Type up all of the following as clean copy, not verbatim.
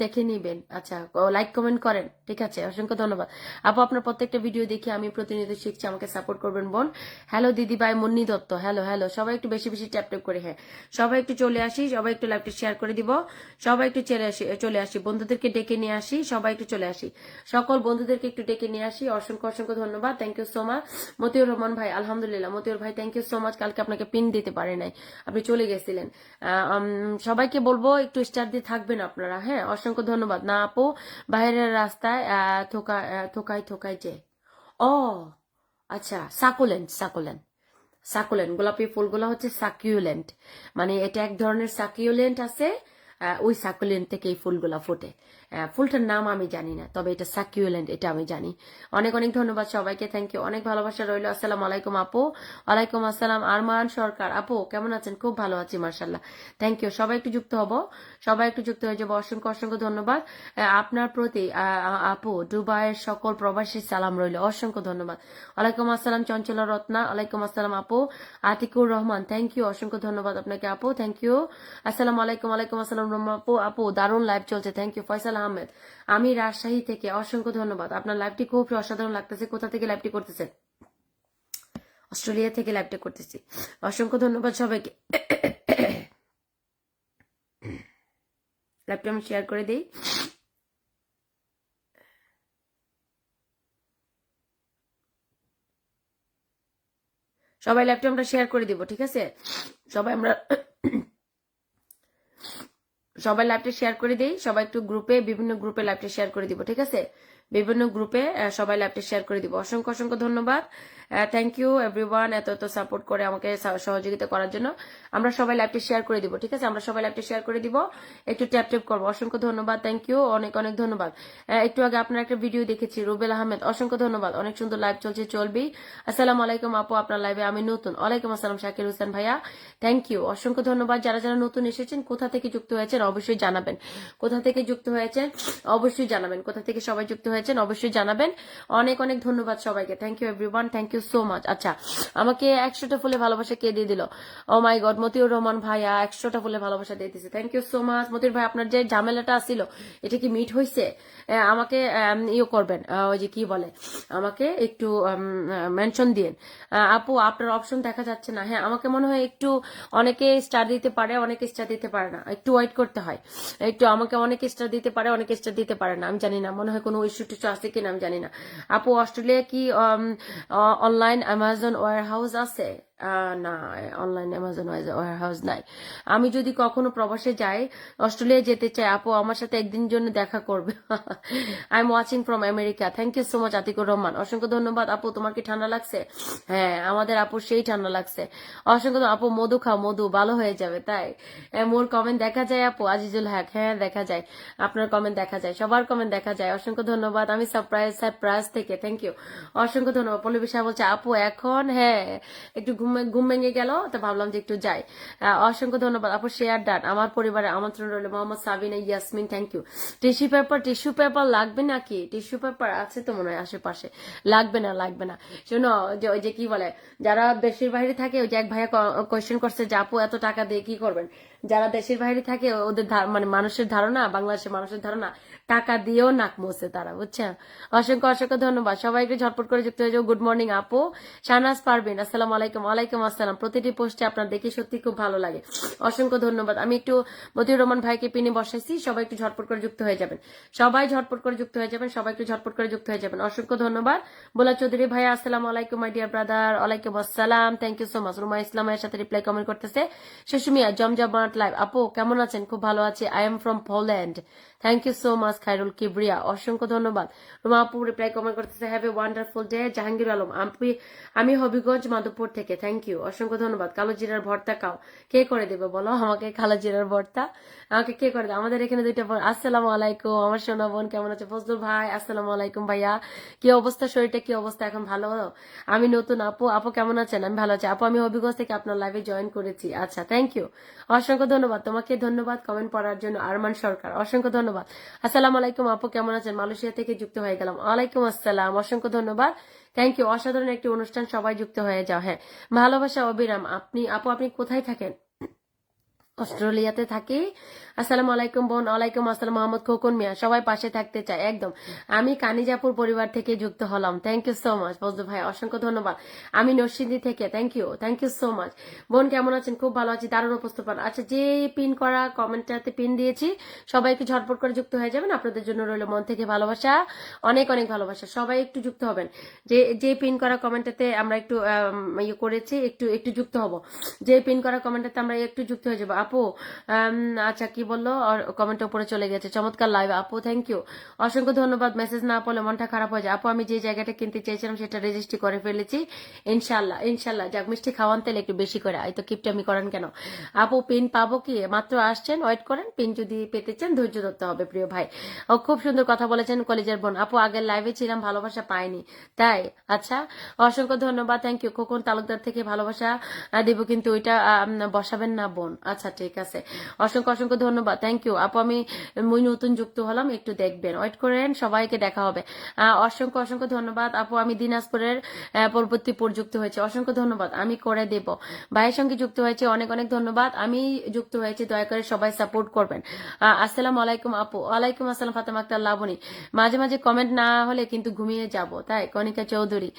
দেখে নিবেন। আচ্ছা, লাইক কমেন্ট করেন, ঠিক আছে, অসংখ্য ধন্যবাদ আপু। আপনার প্রত্যেকটা ভিডিও দেখি আমি প্রতিনিয়ত শিখছি, আমাকে সাপোর্ট করবেন বোন। হ্যালো দিদি ভাই মুন্নি দত্ত, হ্যালো হ্যালো, সবাই একটু বেশি বেশি ট্যাপ ট্যাপ করে, হ্যাঁ সবাই একটু চলে আসি, সবাই একটু লাইভটা শেয়ার করে দিব, সবাই একটু চলে আসি, বন্ধুদেরকে ডেকে নিয়ে আসি, সবাই একটু চলে আসি, সকল বন্ধুদেরকে একটু ডেকে নিয়ে আসি। অসংখ্য অসংখ্য ধন্যবাদ, thank you so much. Motiur Rahman ভাই, আলহামদুলিল্লাহ। মতিউর ভাই থ্যাংক ইউ সো মাচ, কালকে আপনাকে পিন দিতে পারে নাই, আপনি চলে গেছিলেন। সবাইকে বলবো একটু স্টার দিয়ে থাকবেন আপনারা, হ্যাঁ অসংখ্য ধন্যবাদ। না আপু, বাইরের রাস্তায় থোকায় থোকায় যে, ও আচ্ছা, সাকুলেন্ট সাকুলেন্ট সাকুলেন্ট, গোলাপি ফুলগুলো হচ্ছে সাকিউলেন্ট, মানে এটা এক ধরনের সাকিউলেন্ট আছে, ওই সাকুলেন্ট থেকে এই ফুলগুলা ফোটে। ফুলটার নাম আমি জানি না, তবে এটা সাকিউলেন্ট, এটা আমি জানি। অনেক অনেক ধন্যবাদ সবাইকে, থ্যাংক ইউ, অনেক ভালোবাসা রইল। আসসালামু আলাইকুম আপু। ওয়ালাইকুম আসসালাম আরমান সরকার, আপু কেমন আছেন? খুব ভালো আছি মার্শাল্লাহ, থ্যাংক ইউ। সবাই একটু যুক্ত হব, সবাই একটু যুক্ত হয়ে যাবো, অসংখ্য অসংখ্য ধন্যবাদ আপনার প্রতি। আপু দুবাইয়ের সকল প্রবাসী সালাম রইল, অসংখ্য ধন্যবাদ। ওয়ালাইকুম আসসালাম চঞ্চলা রত্না, ওয়ালাইকুম আসসালাম আপু। আতিকুর রহমান, থ্যাংক ইউ, অসংখ্য ধন্যবাদ আপনাকে আপু, থ্যাংক ইউ। আসসালামু আলাইকুম। ওয়ালাইকুম আসসালাম আপু, আপু দারুণ লাইভ চলছে, থ্যাংক ইউ। ফয়সাল আহমেদ, আমি রাজশাহী থেকে, অসংখ্য ধন্যবাদ। আপনার লাইভটি খুব অসাধারণ লাগতেছে। কোথা থেকে লাইভটি করতেছেন? অস্ট্রেলিয়া থেকে লাইভটা করতেছি, অসংখ্য ধন্যবাদ সবাইকে। লাইভটা আমি শেয়ার করে দিই। সবাই লাইভটা আমরা শেয়ার করে দিব, ঠিক আছে? সবাই লাইভটা শেয়ার করে দিই, সবাই একটু গ্রুপে, বিভিন্ন গ্রুপে লাইভটা শেয়ার করে দিব, ঠিক আছে? বিভিন্ন গ্রুপে সবাই লাইভটা শেয়ার করে দিব। অসংখ্য অসংখ্য ধন্যবাদ, থ্যাংক ইউ এভরিওয়ান, এত এত সাপোর্ট করে আমাকে সহযোগিতা করার জন্য। আমরা সবাই লাইভটা শেয়ার করে দিব, ঠিক আছে? আমরা সবাই লাইভটা শেয়ার করে দিব, একটু ট্যাপ ট্যাপ করবো। অসংখ্য ধন্যবাদ, থ্যাংক ইউ, অনেক অনেক ধন্যবাদ। একটু আগে আপনার একটা ভিডিও দেখেছি, রুবেল আহমেদ, অসংখ্য ধন্যবাদ, অনেক সুন্দর লাইভ চলছে, চলবি। আসসালামু আলাইকুম আপু, আপনার লাইভে আমি নতুন। ওয়ালাইকুম আসসালাম শাকির হোসেন ভাইয়া, থ্যাংক ইউ, অসংখ্য ধন্যবাদ। যারা যারা নতুন এসেছেন, কোথা থেকে যুক্ত হয়েছেন অবশ্যই জানাবেন, কোথা থেকে যুক্ত হয়েছেন অবশ্যই জানাবেন, কোথা থেকে সবাই যুক্ত হয়েছেন অবশ্যই জানাবেন। অনেক অনেক ধন্যবাদ সবাইকে, thank you everyone, thank you so much. আচ্ছা, আমাকে 100টা ফুলে ভালোবাসা কে দিয়ে দিল? Oh my God, Motiur Rahman ভাইয়া 100টা ফুলে ভালোবাসা দিয়ে দিচ্ছে, thank you so much. Motiur ভাই, আপনার যে ঝামেলাটা আসছিল, এটা কি মিট হয়েছে? আমাকে ইয়ে করবেন, ওই যে কি বলে, আমাকে একটু মেনশন দিন। আপু আপনার অপশন দেখা যাচ্ছে না, হ্যাঁ আমাকে মনে হয় একটু, অনেকে স্টার দিতে পারে, অনেকে স্টার দিতে পারে না, একটু ওয়েট করতে হয় একটু। আমাকে অনেকে স্টার দিতে পারে, অনেকে স্টার দিতে পারে না, আমি জানি না, মনে হয় কোনো ইস্যু টিস্যু আছে কিনা আমি জানি না। আপু অস্ট্রেলিয়া কি অনলাইন অ্যামাজন ওয়্যার হাউস আছে? না, অনলাইন অ্যামাজন ওয়্যার হাউস নাই। আমি যদি কখনো প্রবাসে যাই, অস্ট্রেলিয়া যেতে চাই, আপু আমার সাথে একদিন জন্য দেখা করবে। I am watching from America, thank you so much Atikur Rahman, অসংখ্য ধন্যবাদ। আপু তোমার কি ঠান্ডা লাগছে? হ্যাঁ আমাদের আপু সেই ঠান্ডা লাগছে, অসংখ্য আপু মধু খাও, মধু ভালো হয়ে যাবে। তাই মোর কমেন্ট দেখা যায় আপু? আজিজুল হক, হ্যাঁ দেখা যায়, আপনার কমেন্ট দেখা যায়, সবার কমেন্ট দেখা যায়, অসংখ্য ধন্যবাদ। আমি সারপ্রাইজ থেকে, থ্যাংক ইউ, অসংখ্য ধন্যবাদ। পল্লবী সাহা বলছে আপু এখন, হ্যাঁ একটু ঘুম ভেঙে গেল, তো ভাবলাম যে একটু যাই। অসংখ্য ধন্যবাদ আপু, শেয়ার ডান। আমার পরিবারে আমন্ত্রণ রইল, Mohammad Sabina Yasmin, thank you. Tissue paper লাগবে নাকি? টিস্যু পেপার আছে তো মনে হয় আশেপাশে, লাগবে না লাগবে না। শোনো, যে ওই যে কি বলে, যারা দেশের বাইরে থাকে, ওই যে এক ভাইয়া কোয়েশ্চেন করছে যে আপু এত টাকা দিয়ে কি করবেন? যারা দেশের বাইরে থাকে ওদের মানে মানুষের ধারণা, বাংলাদেশের মানুষের ধারণা টাকা দিয়েও নাক মোছে তারা, বুঝছেন? অসংখ্য অসংখ্য ধন্যবাদ, সবাইকে ঝটপট করে যুক্ত হয়ে যাও। গুড মর্নিং আপু। শাহনাজ পারবিন, আসসালামু আলাইকুম। ওয়ালাইকুম আসসালাম। প্রতিটি পোস্টে আপনার দেখে সত্যি খুব ভালো লাগে, অসংখ্য ধন্যবাদ। আমি একটু মতিউর রহমান ভাইকে পিনে বসাইছি, সবাই একটু ঝটপট করে যুক্ত হয়ে যাবেন, সবাই ঝটপট করে যুক্ত হয়ে যাবেন, সবাই একটু ঝটপট করে যুক্ত হয়ে যাবেন, অসংখ্য ধন্যবাদ। বোলা চৌধুরী ভাইয়া, আসসালামু আলাইকুম মাই ডিয়ার ব্রাদার। ওয়ালাইকুম আসসালাম, thank you so much. Ruma ইসলামের সাথে রিপ্লাই কমেন্ট করতেছে। সুষমিয়া জমজমাট লাইভ, আপু কেমন আছেন? খুব ভালো আছি, I am from Poland, thank you so much. Khairul Kibria, অসংখ্য ধন্যবাদ। রুমা আপু রিপ্লাই কমেন্ট করতেছে, have a wonderful day. Jahangir Alam, আমি হবিগঞ্জ মাধবপুর থেকে, থ্যাংক ইউ, অসংখ্য ধন্যবাদ। কালো জিরার ভর্তা খাও, কে করে দেবে বলো আমাকে? কালো জিরার ভর্তা আমাকে কে করে দেবে? আমাদের এখানে দুইটা বোন। আসসালামু আলাইকুম আমার সোনা বোন, কেমন আছে? ফজলুল ভাই, আসসালামু আলাইকুম ভাইয়া, কি অবস্থা? শরীরটা কি অবস্থা এখন? ভালো? আমি নতুন আপু, আপু কেমন আছেন? আমি ভালো আছি আপু, আমি হবিগঞ্জ থেকে আপনার লাইভে জয়েন করেছি। আচ্ছা, থ্যাংক ইউ, অসংখ্য ধন্যবাদ তোমাকে, ধন্যবাদ কমেন্ট পড়ার জন্য। আরমান সরকার, অসংখ্য ধন্যবাদ। আসসালামু আলাইকুম আপু, কেমন আছেন? মালয়েশিয়া থেকে যুক্ত হয়ে গেলাম, ওয়ালাইকুম আসসালাম, অসংখ্য ধন্যবাদ, থ্যাংক ইউ। অসাধারণ একটি অনুষ্ঠান, সবাই যুক্ত হয়ে যাও। হ্যাঁ, ভালোবাসা অবিরাম। আপনি আপু, আপনি কোথায় থাকেন? অস্ট্রেলিয়াতে থাকি। আসসালামু আলাইকুম বোন। ওয়ালাইকুম আসসালাম মোহাম্মদ খোকন মিয়া। সবাই পাশে থাকতে চায় একদম। আমি কানিজাপুর পরিবার থেকে যুক্ত হলাম। Thank you so much Fazlu ভাই, অসংখ্য ধন্যবাদ। আমি নরসিংদী থেকে, থ্যাংক ইউ সো মাচ। বোন কেমন আছেন? খুব ভালো আছি, দারুণ উপস্থাপন। আচ্ছা, যে পিন করা কমেন্টটাতে পিন দিয়েছি সবাইকে ঝটপট করে যুক্ত হয়ে যাবেন। আপনাদের জন্য রইল মন থেকে ভালোবাসা, অনেক অনেক ভালোবাসা। সবাই একটু যুক্ত হবেন। যে যে পিন করা কমেন্টটাতে আমরা একটু ইয়ে করেছি, একটু একটু যুক্ত হব। যে পিন করা কমেন্টটাতে আমরা একটু যুক্ত হয়ে যাবো। আপু আচ্ছা কি বললো, কমেন্ট উপরে চলে গেছে। চমৎকার লাইভ আপু, থ্যাংক ইউ, অসংখ্য ধন্যবাদ। মেসেজ না পড়লে মনটা খারাপ হয়ে যায় আপু। আমি যে জায়গাটা কিনতে চেয়েছিলাম সেটা রেজিস্ট্রি করে ফেলেছি, ইনশাল্লাহ ইনশাল্লাহ। যাক, মিষ্টি খাওয়ান তেল একটু বেশি করে, এই তো কিপটামি করেন কেন আপু? পিন পাবো কি? মাত্র আসছেন, ওয়েট করেন। পিন যদি পেতে চান ধৈর্য ধরতে হবে প্রিয় ভাই। ও খুব সুন্দর কথা বলেছেন কলেজের বোন। আপু আগের লাইভে ছিলাম, ভালোবাসা পাইনি তাই? আচ্ছা, অসংখ্য ধন্যবাদ, থ্যাংক ইউ। খোকন তালুকদার থেকে ভালোবাসা দিব, কিন্তু ওইটা বসাবেন না বোন। আচ্ছা ঠিক আছে, অসংখ্য অসংখ্য ধন্যবাদ, থ্যাংক ইউ আপু। আমি নতুন যুক্ত হলাম, একটু দেখবেন, ওয়েট করেন, সবাইকে দেখা হবে। অসংখ্য অসংখ্য ধন্যবাদ আপু। আমি দিনাজপুরের পরবর্তীপুর যুক্ত হয়েছে, অসংখ্য ধন্যবাদ, আমি করে দেব। ভাইয়ের সঙ্গে যুক্ত হয়েছে, অনেক অনেক ধন্যবাদ। আমি যুক্ত হয়েছে, দয়া করে সবাই সাপোর্ট করবেন। আসসালামু আলাইকুম আপু। ওয়ালাইকুম আসসালাম ফাতেমা আক্তার লাবণী। মাঝে মাঝে কমেন্ট না হলে কিন্তু ঘুমিয়ে যাব, তাই? কণিকা চৌধুরী,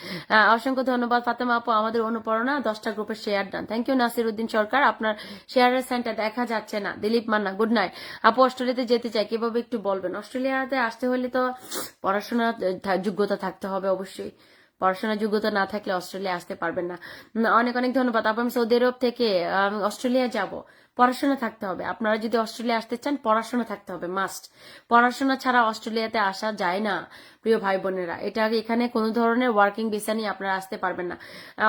অসংখ্য ধন্যবাদ ফাতেমা আপু। আমাদের অনুপ্রেরণা 10টা গ্রুপের share done, thank you. Nasir Uddin Sarkar, আপনার শেয়ারের সেন্টার দেখা যাচ্ছে না। দিলীপ মান্না, গুড নাইট আপু। অস্ট্রেলিয়াতে যেতে চাই, কিভাবে একটু বলবেন? অস্ট্রেলিয়াতে আসতে হলে তো পড়াশোনা যোগ্যতা থাকতে হবে অবশ্যই। পড়াশোনার যোগ্যতা না থাকলে অস্ট্রেলিয়া আসতে পারবেন না। অনেক অনেক ধন্যবাদ আপু। আমি সৌদি আরব থেকে অস্ট্রেলিয়া যাব, পড়াশোনা থাকতে হবে। আপনারা যদি অস্ট্রেলিয়া আসতে চান পড়াশোনা থাকতে হবে, মাস্ট। পড়াশোনা ছাড়া অস্ট্রেলিয়াতে আসা যায় না প্রিয় ভাই বোনেরা। এটা এখানে কোনো ধরনের ওয়ার্কিং ভিসা নিয়ে আপনারা আসতে পারবেন না।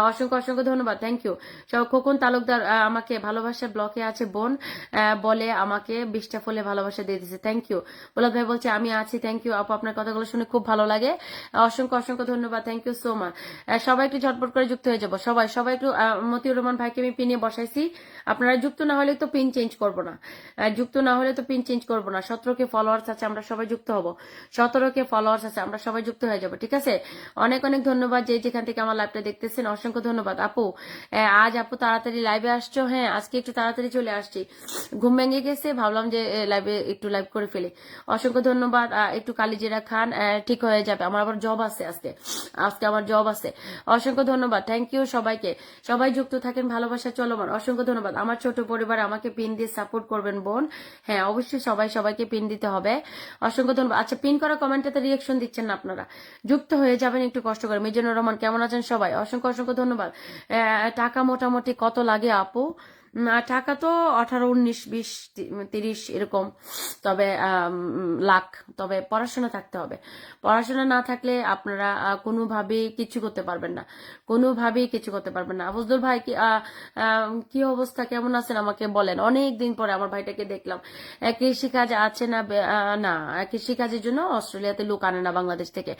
অসংখ্য অসংখ্য ধন্যবাদ, থ্যাংক ইউ। খোকন তালুকদার, আমাকে ভালোবাসার ব্লকে আছে বোন, বলে আমাকে 20টা ফুলে ভালোবাসা দিয়ে দিচ্ছে, থ্যাংক ইউ। বলাদ ভাই বলছে আমি আছি, থ্যাংক ইউ আপু। আপনার কথাগুলো শুনে খুব ভালো লাগে, অসংখ্য অসংখ্য ধন্যবাদ, থ্যাংক ইউ সো মাচ। সবাই একটু ঝটপট করে যুক্ত হয়ে যাবো, সবাই সবাই একটু। মতিউর রহমান ভাইকে আমি পিনে বসাইছি, আপনারা যুক্ত না হলে তো পিন চেঞ্জ করবো না, যুক্ত না হলে তো পিন চেঞ্জ করবো না। 17কে ফলোয়ার্স আছে, আমরা সবাই যুক্ত হব। 17কে ফলোয়ার্স আছে, আমরা সবাই যুক্ত হয়ে যাবো, ঠিক আছে? অনেক অনেক ধন্যবাদ যে যেখান থেকে আমার লাইভটা দেখতেছেন, অসংখ্য ধন্যবাদ আপু। আজ আপু তাড়াতাড়ি লাইভে আসছো? হ্যাঁ, আজকে একটু তাড়াতাড়ি চলে আসছি, ঘুম ভেঙে গেছে, ভাবলাম যে লাইভে একটু লাইভ করে ফেলি। অসংখ্য ধন্যবাদ। একটু কালিজিরা খান, ঠিক হয়ে যাবে। আমার আবার জব আছে আজকে, আজকে আমার জব আছে। অসংখ্য ধন্যবাদ, থ্যাংক ইউ সবাইকে। সবাই যুক্ত থাকেন, ভালোবাসা চলমান। অসংখ্য ধন্যবাদ। আমার ছোট পরিবার, আমাকে পিন দিয়ে সাপোর্ট করবেন বোন। হ্যাঁ অবশ্যই, সবাই সবাইকে পিন দিতে হবে। অসংখ্য ধন্যবাদ। আচ্ছা, পিন করা কমেন্টে রিয়াকশন দিচ্ছেন না আপনারা, যুক্ত হয়ে যাবেন একটু কষ্ট করে। মিজানুর রহমান, কেমন আছেন সবাই? অসংখ্য অসংখ্য ধন্যবাদ। টাকা মোটামুটি কত লাগে আপু? টাকা তো 18, 19, 20, 30 এরকম, তবে লাখ। তবে পড়াশোনা থাকতে হবে। পড়াশোনা না থাকলে আপনারা কোনোভাবেই কিছু করতে পারবেন না, কোনোভাবেই কিছু করতে পারবেন না। ফজলুল ভাই কি অবস্থা, কেমন আছেন আমাকে বলেন? অনেক দিন পরে আমার ভাইটাকে দেখলাম। কৃষিকাজ আছে না? না, কৃষিকাজের জন্য অস্ট্রেলিয়াতে লোক আনে না বাংলাদেশ থেকে।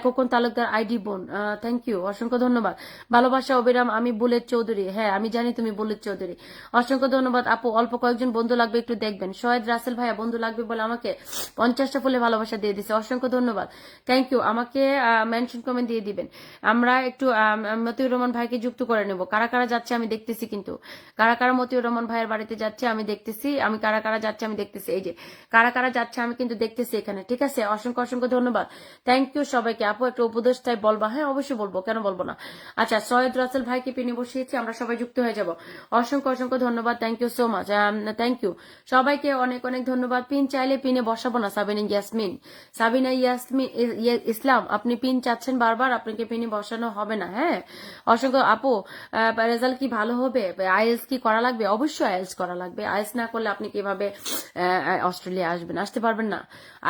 খোকন তালুকদার আইডি বোন, থ্যাংক ইউ, অসংখ্য ধন্যবাদ। ভালোবাসা অবিরাম, আমি বুলেট চৌধুরী। হ্যাঁ আমি জানি তুমি বুলেট চৌধুরী, অসংখ্য ধন্যবাদ আপু। অল্প কয়েকজন বন্ধু লাগবে, একটু দেখবেন। শহীদ রাসেল ভাইয়া বন্ধু লাগবে বলে আমাকে 50টা ফুলে ভালোবাসা দিয়ে দিছে, অসংখ্য ধন্যবাদ, থ্যাংক ইউ। আমাকে মেনশন কমেন্ট দিয়ে দিবেন। আমরা একটু মতিউর রহমান ভাইকে যুক্ত করে নেব। কারা কারা যাচ্ছে আমি দেখতেছি, কিন্তু কারা কারা মতিউর রহমান ভাইয়ের বাড়িতে যাচ্ছে আমি দেখতেছি। আমি কারা কারা যাচ্ছে আমি দেখতেছি, এই যে কারা কারা যাচ্ছে আমি কিন্তু দেখতেছি এখানে, ঠিক আছে? অসংখ্য অসংখ্য ধন্যবাদ, থ্যাংক ইউ সবাইকে। আপু একটা উপদেশ তাই বলবা? হ্যাঁ অবশ্যই বলবো, কেন বলবো না। আচ্ছা, সৈয়দ রাসেল ভাইকে পিনে বসিয়েছি, আমরা সবাই যুক্ত হয়ে যাব। অসংখ্য অসংখ্য ধন্যবাদ, thank you so much, thank you সবাইকে, অনেক অনেক ধন্যবাদ। পিন চাইলে পিনে বসাবো না। সাবিনা ইয়াসমিন ইসলাম, আপনি পিন চাচ্ছেন বারবার, আপনাকে পিনে বসানো হবে না। হ্যাঁ অসংখ্য আপু। রেজাল্ট কি ভালো হবে? আইএলস কি করা লাগবে? অবশ্যই আইএলস করা লাগবে। আইএলস না করলে আপনি কিভাবে অস্ট্রেলিয়া আসবেন? আসতে পারবেন না।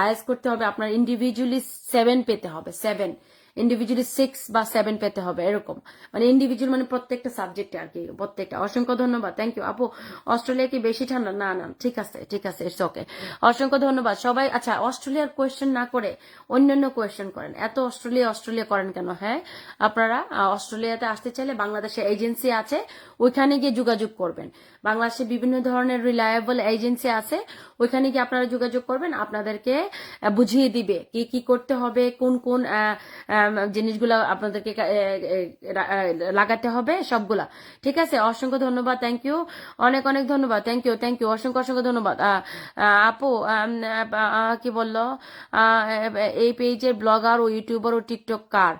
আইএলস করতে হবে আপনার, ইন্ডিভিজুয়ালি 7 পেতে হবে, 7, ইন্ডিভিজুয়ালি 6 বা 7 পেতে হবে, এরকম। মানে ইন্ডিভিজুয়াল মানে প্রত্যেকটা সাবজেক্টে আর কি, প্রত্যেকটা। অসংখ্য ধন্যবাদ, থ্যাংক ইউ আপু। অস্ট্রেলিয়া কি বেশি ঠান্ডা? না না, ঠিক আছে ঠিক আছে, ইটস ওকে। অসংখ্য ধন্যবাদ সবাই। আচ্ছা, অস্ট্রেলিয়ার কোয়েশ্চেন না করে অন্যান্য কোয়েশ্চেন করেন, এত অস্ট্রেলিয়া করেন কেন? হ্যাঁ, আপনারা অস্ট্রেলিয়াতে আসতে চাইলে বাংলাদেশে এজেন্সি আছে, ওইখানে গিয়ে যোগাযোগ করবেন। বাংলাদেশে বিভিন্ন ধরনের রিলায়েবল এজেন্সি আছে, ওইখানে গিয়ে আপনারা যোগাযোগ করবেন, আপনাদেরকে বুঝিয়ে দিবে কি কি করতে হবে, কোন কোন জিনিসগুলো আপনাদেরকে লাগাতে হবে সবগুলা, ঠিক আছে? অসংখ্য ধন্যবাদ, থ্যাংক ইউ, অনেক অনেক ধন্যবাদ, থ্যাংক ইউ, থ্যাংক ইউ, অসংখ্য অসংখ্য ধন্যবাদ। আপু কি বললো, এই পেজের ব্লগার ও ইউটিউবার ও টিকটকার।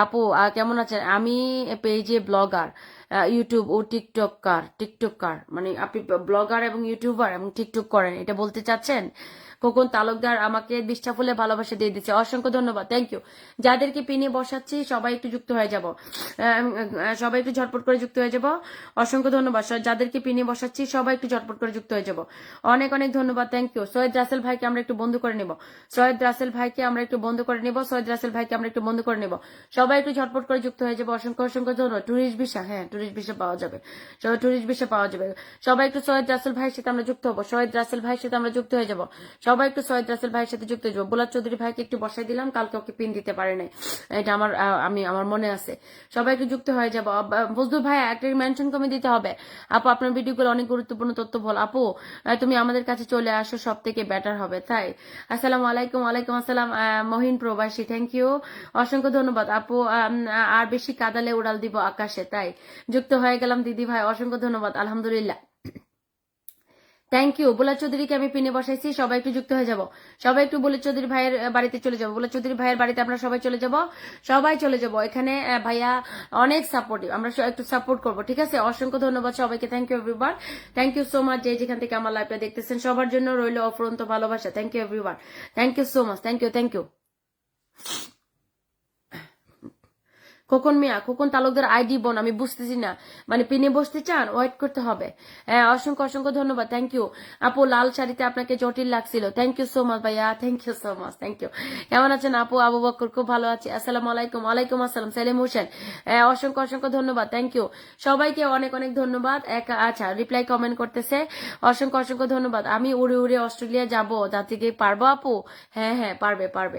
আপু কেমন আছেন? আমি পেজে ব্লগার, ইউটিউব ও টিকটকার মানে আপনি ব্লগার এবং ইউটিউবার এবং টিকটক করেন, এটা বলতে চাচ্ছেন? খোকন তালুকদার আমাকে 20টা ফুলে ভালোবাসা দিয়ে দিচ্ছে, অসংখ্য ধন্যবাদ, থ্যাংক ইউ। যাদেরকে পিনে বসাচ্ছি সবাই একটু যুক্ত হয়ে যাব, সবাই একটু ঝটপট করে যুক্ত হয়ে যাব, অসংখ্য ধন্যবাদ। যাদেরকে পিনে বসাচ্ছি সবাই একটু ঝটপট করে যুক্ত হয়ে যাব, অনেক অনেক ধন্যবাদ, থ্যাংক ইউ। সৈয়দ রাসেল ভাইকে আমরা একটু বন্ধ করে নেব, সৈয়দ রাসেল ভাইকে আমরা একটু বন্ধ করে নেব, সৈয়দ রাসেল ভাইকে আমরা একটু বন্ধ করে নেব, সবাই একটু ঝটপট করে যুক্ত হয়ে যাবো, অসংখ্য অসংখ্য ধন্যবাদ। টুরিস্ট ভিসা, হ্যাঁ টুরিস্ট ভিসা পাওয়া যাবে, সবাই টুরিস্ট ভিসা পাওয়া যাবে। সবাই একটু সৈয়দ রাসেল ভাইয়ের সাথে আমরা যুক্ত হবো, সৈয়দ রাসেল ভাইয়ের সাথে আমরা যুক্ত হয়ে যাব, সবাই একটু সৈয়দ রাসেল ভাইয়ের সাথে যুক্ত হয়ে যাবো। বুলার চৌধুরী ভাইকে একটু বসাই দিলাম, কালকে ওকে পিন দিতে পারে নাই, এটা আমার মনে আছে। সবাই একটু যুক্ত হয়ে যাবো। বুঝদু ভাই একটা মেনশন কমে দিতে হবে। আপু আপনার ভিডিওগুলো অনেক গুরুত্বপূর্ণ তথ্য বল। আপু তুমি আমাদের কাছে চলে আসো, সব থেকে বেটার হবে, তাই। আসসালামু আলাইকুম। ওয়ালাইকুম আসসালাম মহিন প্রবাসী, থ্যাংক ইউ, অসংখ্য ধন্যবাদ। আপু আর বেশি কাদালে উড়াল দিব আকাশে, তাই যুক্ত হয়ে গেলাম দিদি ভাই, অসংখ্য ধন্যবাদ, আলহামদুলিল্লাহ, থ্যাংক ইউ। বুলার চৌধুরীকে আমি পিনে বসাইছি, সবাই একটু যুক্ত হয়ে যাব, সবাই একটু বুলার চৌধুরী ভাইয়ের বাড়িতে চলে যাবো, বুলার চৌধুরী ভাইয়ের বাড়িতে আমরা সবাই চলে যাব, সবাই চলে যাব। এখানে ভাইয়া অনেক সাপোর্টিভ, আমরা একটু সাপোর্ট করবো, ঠিক আছে? অসংখ্য ধন্যবাদ সবাইকে, thank you everyone, thank you so much. যেখান থেকে আমার লাইভটা দেখতেছেন সবার জন্য রইল অফুরন্ত ভালোবাসা, thank you everyone, thank you so much, thank you, thank you. Khokon Mia, Khokon Talukdar ID বোন, আমি বুঝতেছি না, মানে পিনে বসতে চান, ওয়েট করতে হবে। অসংখ্য অসংখ্য ধন্যবাদ, থ্যাংক ইউ। আপু লাল শাড়িতে আপনাকে জটিল লাগছিল, থ্যাংক ইউ সো মাচ ভাইয়া, thank you so much, thank you. কেমন আছেন আপু? আবু বকর, খুব ভালো আছি, আসসালামু আলাইকুম। ওয়ালাইকুম আসসালাম সেলিম হোসেন, অসংখ্য অসংখ্য ধন্যবাদ, থ্যাংক ইউ সবাইকে, অনেক অনেক ধন্যবাদ। আচ্ছা রিপ্লাই কমেন্ট করতেছে, অসংখ্য অসংখ্য ধন্যবাদ। আমি উড়ে উড়ে অস্ট্রেলিয়া যাব, জাতিকে পারবো আপু? হ্যাঁ হ্যাঁ পারবে পারবে,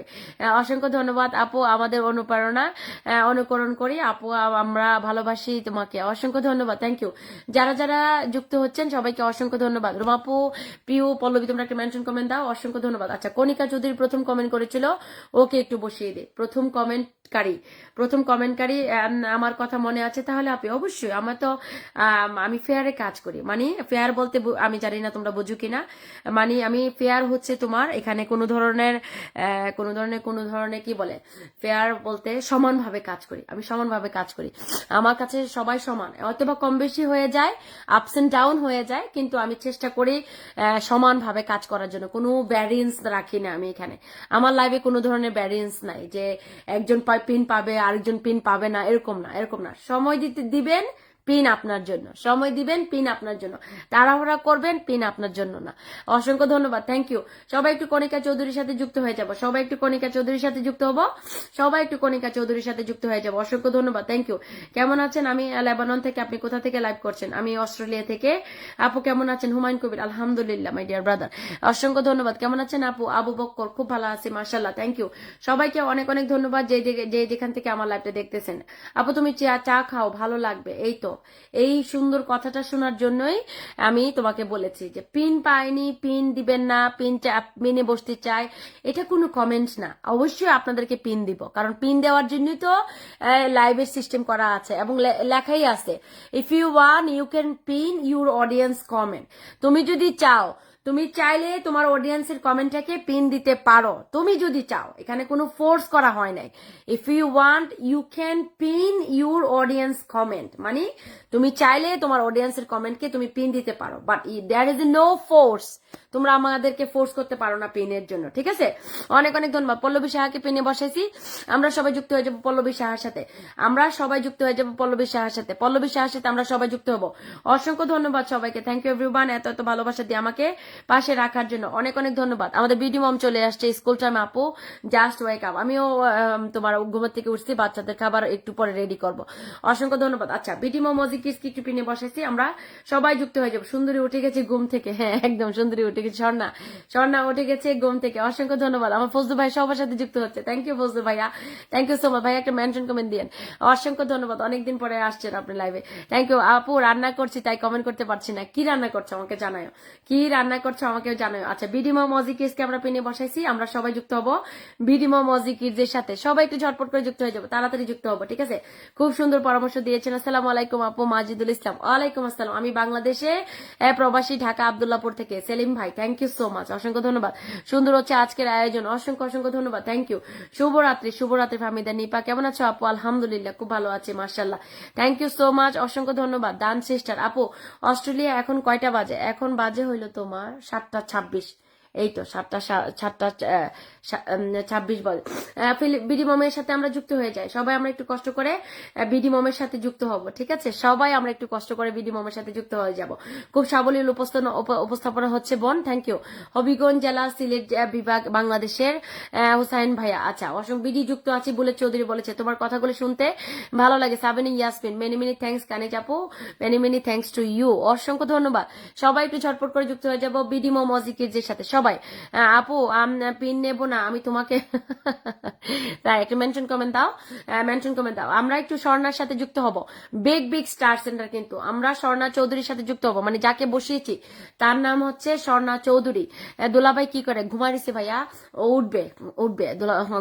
অসংখ্য ধন্যবাদ আপু, আমাদের অনুপ্রেরণা, অনুকরণ করি আপু, আমরা ভালোবাসি তোমাকে, অসংখ্য ধন্যবাদ, থ্যাংক ইউ। যারা যারা যুক্ত হচ্ছেন সবাইকে অসংখ্য ধন্যবাদ। রুমাপু, প্রিয়, পল্লবী, তোমরা একটা মেনশন কমেন্ট দাও, অসংখ্য ধন্যবাদ। আচ্ছা কণিকা চৌধুরী প্রথম কমেন্ট করেছিল, ওকে একটু বসিয়ে দে। প্রথম কমেন্টকারী আমার কথা মনে আছে তাহলে? আপনি অবশ্যই, আমার তো আমি ফেয়ারে কাজ করি, মানে ফেয়ার বলতে আমি জানি না তোমরা বুঝো কিনা, মানে আমি ফেয়ার হচ্ছে তোমার এখানে কোনো ধরনের কি বলে, ফেয়ার বলতে সমানভাবে কাজ করি, আমি সমানভাবে কাজ করি, আমার কাছে সবাই সমান, অথবা কম বেশি হয়ে যায়, আপস এন্ড ডাউন হয়ে যায়, কিন্তু আমি চেষ্টা করি সমানভাবে কাজ করার জন্য, কোনো ভ্যারিয়েন্স রাখি না আমি এখানে। আমার লাইভে কোনো ধরনের ভ্যারিয়েন্স নাই যে একজন পিন পাবে আরেকজন পিন পাবে না, এরকম না, সময় দিবেন, পিন আপনার জন্য, সময় দিবেন, পিন আপনার জন্য, তাড়াহুড়া করবেন, পিন আপনার জন্য না। অসংখ্য ধন্যবাদ, থ্যাংক ইউ। সবাই একটু কণিকা চৌধুরীর সাথে যুক্ত হয়ে যাব, সবাই একটু কণিকা চৌধুরীর সাথে যুক্ত হবো, সবাই একটু কণিকা চৌধুরীর সাথে যুক্ত হয়ে যাব, অসংখ্য ধন্যবাদ, থ্যাংক ইউ। কেমন আছেন? আমি লেবানন থেকে, আপনি কোথা থেকে লাইভ করছেন? আমি অস্ট্রেলিয়া থেকে। আপু কেমন আছেন? হুমায়ুন কবির, আলহামদুলিল্লাহ মাই ডিয়ার ব্রাদার, অসংখ্য ধন্যবাদ। কেমন আছেন আপু? আবু বক্কর, খুব ভালো আছি মাশাআল্লাহ, থ্যাংক ইউ। সবাইকে অনেক অনেক ধন্যবাদ যে যেখান থেকে আমার লাইভটা দেখতেছেন। আপু তুমি চা খাও, ভালো লাগবে, এই তো, এই সুন্দর কথাটা শোনার জন্যই আমি তোমাকে বলেছি যে পিন পাইনি, পিন দিবেন না, পিনে বসতে চাই, এটা কোনো কমেন্টস না, অবশ্যই আপনাদেরকে পিন দিব, কারণ পিন দেওয়ার জন্যই তো লাইভের সিস্টেম করা আছে এবং লেখাই আছে, if you want you can pin your audience comment. তুমি যদি চাও, তুমি চাইলে তোমার অডিয়েন্সের কমেন্টটাকে পিন দিতে পারো, তুমি যদি চাও, এখানে কোনো ফোর্স করা হয় নাই। If you want you can pin your audience comment, মানে তুমি চাইলে তোমার অডিয়েন্সের কমেন্টকে তুমি পিন দিতে পারো, but there is no force, তোমরা আমাদেরকে ফোর্স করতে পারো না পিনের জন্য, ঠিক আছে? অনেক অনেক ধন্যবাদ। পল্লবী সাহাকে পিনে বসাইছি, আমরা সবাই যুক্ত হয়ে যাবো পল্লবী সাহার সাথে, আমরা সবাই যুক্ত হয়ে যাবো পল্লবী সাহার সাথে, আমরা সবাই যুক্ত হবো। অসংখ্য ধন্যবাদ সবাইকে, থ্যাংক ইউ এভরিওয়ান, এত এত ভালোবাসা দিয়ে আমাকে পাশে রাখার জন্য অনেক অনেক ধন্যবাদ। আমাদের বিডি মম চলে আসছে, স্কুল টাইম আপু, জাস্ট ওয়েক আপ। আমিও তোমার ঘুমের থেকে উঠছি, বাচ্চাদের খাবার একটু পরে রেডি করব। অসংখ্য ধন্যবাদ। আচ্ছা বিডি মম মজিকিস কি পিনে বসাইছি, আমরা সবাই যুক্ত হয়ে যাবো। সুন্দরী উঠে গেছে ঘুম থেকে, হ্যাঁ একদম সুন্দরী উঠে গেছে। স্বর্ণা স্বর্ণা উঠে গেছে ঘুম থেকে, অসংখ্য ধন্যবাদ। আমার ফজলু ভাই সবার সাথে যুক্ত হচ্ছে, থ্যাংক ইউ ফজলু ভাইয়া, থ্যাংক ইউ সো মাচ ভাই, একটা মেনশন কমেন্ট দিয়েন, অসংখ্য ধন্যবাদ, অনেকদিন পরে আসছেন আপনি লাইভে, থ্যাংক ইউ। আপু রান্না করছি তাই কমেন্ট করতে পারছি না, কি রান্না করছো আমাকে জানাও, কি রান্না করছো আমাকে জানাও। আচ্ছা বিডিমো মজিকিসকে আমরা পিনে বসাইছি, আমরা সবাই যুক্ত হবো বিডিমো মজিকিসের সাথে, সবাই একটু ঝটপট করে যুক্ত হয়ে যাবো, তাড়াতাড়ি যুক্ত হবো, ঠিক আছে। খুব সুন্দর পরামর্শ দিয়েছেন, আসসালামু আলাইকুম আপু মাজিদুল ইসলাম, ওয়ালাইকুম আসসালাম, আমি বাংলাদেশে প্রবাসী ঢাকা আব্দুল্লাহপুর থেকে, সেলিম ভাই থ্যাংক ইউ সো মাচ, অসংখ্য ধন্যবাদ, সুন্দর হচ্ছে আজকের আয়োজন, অসংখ্য অসংখ্য ধন্যবাদ, থ্যাংক ইউ। শুভরাত্রি শুভরাত্রি ফাহমিদা নিপা, কেমন আছো আপু? আলহামদুলিল্লাহ খুব ভালো আছে মাশাআল্লাহ, থ্যাংক ইউ সো মাচ, অসংখ্য ধন্যবাদ। ডান সিস্টার আপু অস্ট্রেলিয়া এখন কয়টা বাজে? এখন বাজে হইলো তোমার 7:26, এই তো 7:26 বল। বিডি মমের সাথে আমরা যুক্ত হয়ে যাই, সবাই আমরা একটু কষ্ট করে বিডি মমের সাথে যুক্ত হব, ঠিক আছে, সবাই আমরা একটু কষ্ট করে বিডি মমের সাথে যুক্ত হয়ে যাব। খুব সাবলীল উপস্থাপনা হচ্ছে বোন, থ্যাংক ইউ। হবিগঞ্জ জেলা সিলেট বিভাগ বাংলাদেশের হুসাইন ভাইয়া, আচ্ছা অসংখ্য বিডি যুক্ত আছি বলে চৌধুরী বলেছে, তোমার কথাগুলো শুনতে ভালো লাগে। Sabina Yasmin many many thanks Kaniz আপু, many many thanks to you, অসংখ্য ধন্যবাদ। সবাই একটু ঝটপট করে যুক্ত হয়ে যাবো বিডি মম মজিকির সাথে সবাই। আপু পিন নেবো না আমি তোমাকে তাই একটু মেনশন কমেন্ট দাও, মেনশন কমেন্ট দাও। আমরা একটু স্বর্ণার সাথে যুক্ত হব, বিগ বিগ স্টার সেন্টার, কিন্তু আমরা স্বর্ণা চৌধুরীর সাথে যুক্ত হব, মানে যাকে বসিয়েছি তার নাম হচ্ছে স্বর্ণা চৌধুরী। দুলাভাই কি করে? ঘুমাই রয়েছে ভাইয়া, ও উঠবে উঠবে,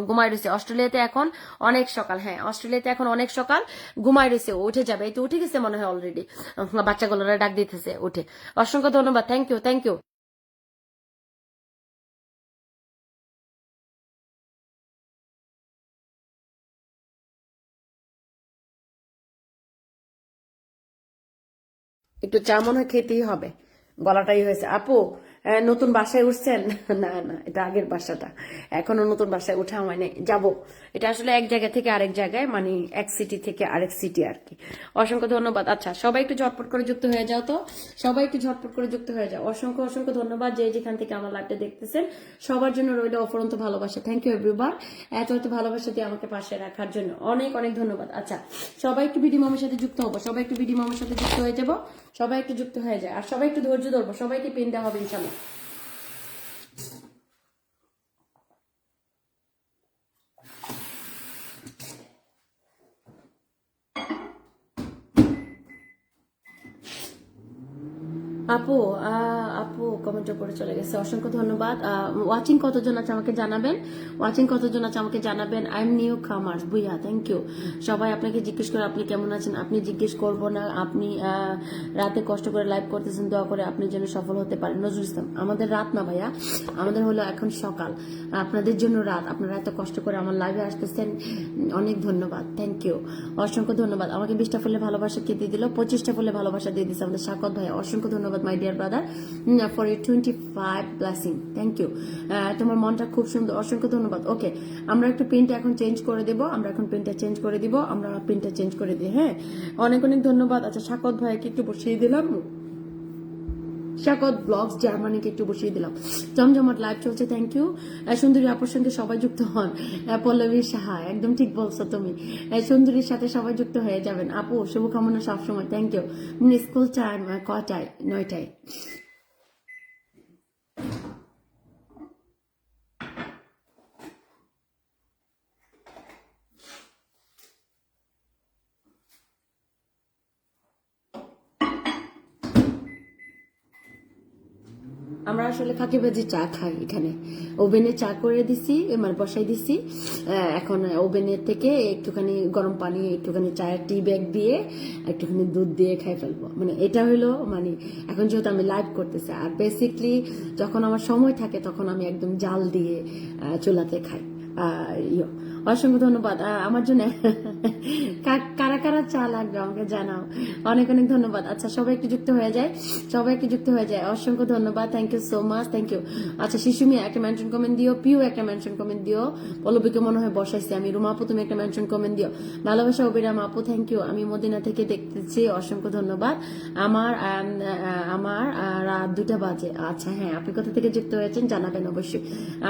ঘুমাই রয়েছে। অস্ট্রেলিয়াতে এখন অনেক সকাল, হ্যাঁ অস্ট্রেলিয়াতে এখন অনেক সকাল, ঘুমাই রয়েছে, উঠে যাবে, এই তো উঠে গেছে মনে হয় অলরেডি, বাচ্চাগুলোরা ডাক দিতেছে উঠে। অসংখ্য ধন্যবাদ, থ্যাংক ইউ থ্যাংক ইউ। একটু চা মনে হয় খেতেই হবে, গলাটাই হয়েছে। আপু নতুন বাসায় উঠছেন? না না, এটা আগের বাসাটা, এখনো নতুন বাসায় উঠা হয় নাই, যাবো। এটা আসলে এক জায়গা থেকে আরেক জায়গায়, মানে এক সিটি থেকে আরেক সিটি আর কি। অসংখ্য ধন্যবাদ। আচ্ছা সবাই একটু ঝটপট করে যুক্ত হয়ে যাও তো, সবাই একটু ঝটপট করে যুক্ত হয়ে যাও। অসংখ্য অসংখ্য ধন্যবাদ যে যেখান থেকে আমার লাইভটা দেখতেছেন, সবার জন্য রইল অফুরন্ত ভালোবাসা, থ্যাংক ইউ এভরিওয়ান, এত এত ভালোবাসা দিয়ে আমাকে পাশে রাখার জন্য অনেক অনেক ধন্যবাদ। আচ্ছা সবাই একটু বিডি মামের সাথে যুক্ত হবো, সবাই একটু বিডি মামের সাথে যুক্ত হয়ে যাবো, সবাই একটু যুক্ত হয়ে যায়, আর সবাই একটু ধৈর্য ধরবো, সবাইকে পিন দেওয়া হবে ইনশাল্লাহ। আপু আপু কমেন্ট করে চলে গেছে, অসংখ্য ধন্যবাদ। ওয়াচিং কতজন আছে আমাকে জানাবেন, ওয়াচিং কতজন আছে আমাকে জানাবেন। I am new comers Bhuiya, thank you. সবাই আপনাকে জিজ্ঞেস করে আপনি কেমন আছেন, আপনি জিজ্ঞেস করবো না, আপনি রাতে কষ্ট করে লাইভ করতেছেন, দোয়া করে আপনি যেন সফল হতে পারেন। নজরুল ইসলাম, আমাদের রাত না ভাইয়া, আমাদের হলো এখন সকাল, আপনাদের জন্য রাত, আপনারা এত কষ্ট করে আমার লাইভে আসতেছেন, অনেক ধন্যবাদ, থ্যাংক ইউ, অসংখ্য ধন্যবাদ। আমাকে 20টা ফুলে ভালোবাসা কে দিয়ে দিল, 25টা ফুলে ভালোবাসা দিয়ে দিচ্ছে আমাদের সাকত ভাইয়া, অসংখ্য ধন্যবাদ my dear brother for you 25 blessing, thank you. তোমার মনটা খুব সুন্দর, অসংখ্য ধন্যবাদ। ওকে আমরা একটু পিনটা এখন চেঞ্জ করে দেব, আমরা এখন পিনটা চেঞ্জ করে দিব, আমরা পিনটা চেঞ্জ করে দিই, হ্যাঁ অনেক অনেক ধন্যবাদ। আচ্ছা সাকত ভাইকে একটু বসিয়ে দিলাম, সাকত ব্লগস জার্মানিকে একটু বসিয়ে দিলাম, জমজমাট লাইভ চলছে, থ্যাংক ইউ। সুন্দরী আপুর সঙ্গে সবাই যুক্ত হন, পল্লবী সাহা একদম ঠিক বলছো তুমি, সুন্দরীর সাথে সবাই যুক্ত হয়ে যাবেন আপু, শুভকামনা সবসময়, থ্যাংক ইউ। স্কুল টাইম কটায়? 9টায়। আমরা আসলে ফাঁকি বাজি চা খাই এখানে, ওভেনে চা করে দিছি, মানে বসাই দিছি, এখন ওভেনের থেকে একটুখানি গরম পানি, একটুখানি চায়ের টি ব্যাগ দিয়ে একটুখানি দুধ দিয়ে খাই ফেলবো, মানে এটা হলো, মানে এখন যেহেতু আমি লাইভ করতেছি, আর বেসিকলি যখন আমার সময় থাকে তখন আমি একদম জাল দিয়ে চুলাতে খাই। অসংখ্য ধন্যবাদ আমার জন্য কারা কারা চা লাগবে আমাকে জানাও, অনেক অনেক ধন্যবাদ। আচ্ছা সবাই একটু যুক্ত হয়ে যায়, সবাই একটু যুক্ত হয়ে যায়, অসংখ্য ধন্যবাদ, thank you so much, thank you. আচ্ছা শিশুমি একটা মেনশন কমেন্ট দিও, পিউ একটা মেনশন কমেন্ট দিও, পল্লবীকে মনে হয় বসাইছি আমি, রুমা আপু তুমি একটা মেনশন কমেন্ট দিও, ভালোবাসা অবিরাম আপু, থ্যাংক ইউ। আমি মদিনা থেকে দেখতেছি, অসংখ্য ধন্যবাদ। আমার আমার রাত 2টা বাজে, আচ্ছা হ্যাঁ আপনি কোথা থেকে যুক্ত হয়েছেন জানাবেন অবশ্যই।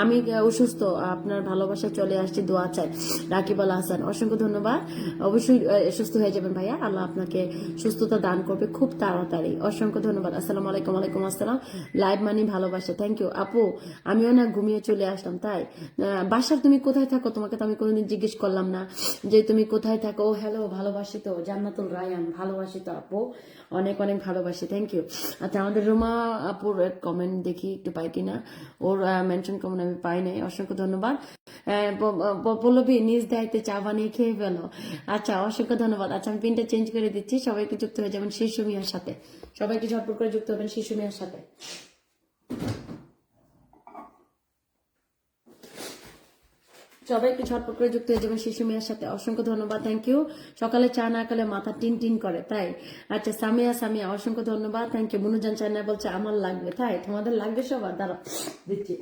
আমি অসুস্থ, আপনার ভালোবাসা চলে আসছে, দোয়া চাই। হয়। রাকিব আল হাসান, অসংখ্য ধন্যবাদ। অবশ্যই সুস্থ হয়ে যাবেন ভাইয়া, আল্লাহ আপনাকে সুস্থতা দান করবে খুব তাড়াতাড়ি। অসংখ্য ধন্যবাদ। আসসালামু আলাইকুম। ওয়ালাইকুম আসসালাম। লাইভ মানি ভালোবাসা, থ্যাংক ইউ আপু। আমিও না ঘুমিয়ে চলে আসলাম, তাই বাসার তুমি কোথায় থাকো? তোমাকে তো আমি কোনোদিন জিজ্ঞেস করলাম না যে তুমি কোথায় থাকো। ও হ্যালো, ভালোবাসি তো জান্নাতুল রায়ান, ভালোবাসি তো আপু, অনেক অনেক ভালোবাসি, থ্যাংক ইউ। আচ্ছা, আমাদের রুমা আপুর কমেন্ট দেখি একটু পাই কিনা, ওর মেনশন কমেন্ট আমি পাই নাই, অসংখ্য ধন্যবাদ। পল্লবী, নিজ দায়িত্বে চা বানিয়ে খেয়ে ফেলো। আচ্ছা, অসংখ্য ধন্যবাদ। আচ্ছা, আমি পিনটা চেঞ্জ করে দিচ্ছি, সবাইকে যুক্ত হয়ে যাবেন শীর্ষ মিয়ার সাথে, সবাইকে ঝটপট করে যুক্ত হবেন শীর্ষ মিয়ার সাথে। সবাই একটু ঝটপট করে যুক্ত হয়ে যাবেন শিশু মেয়ের সাথে, অসংখ্য ধন্যবাদ, থ্যাংক ইউ। সকালে চা না খেলে মাথা টিন টিন করে, তাই? আচ্ছা, সামিয়া সামিয়া, অসংখ্য ধন্যবাদ, থ্যাংক ইউ। মুনুজান চায়না বলছে আমার লাগবে, তাই? তোমাদের লাগবে সবার, দাঁড়া দিচ্ছি।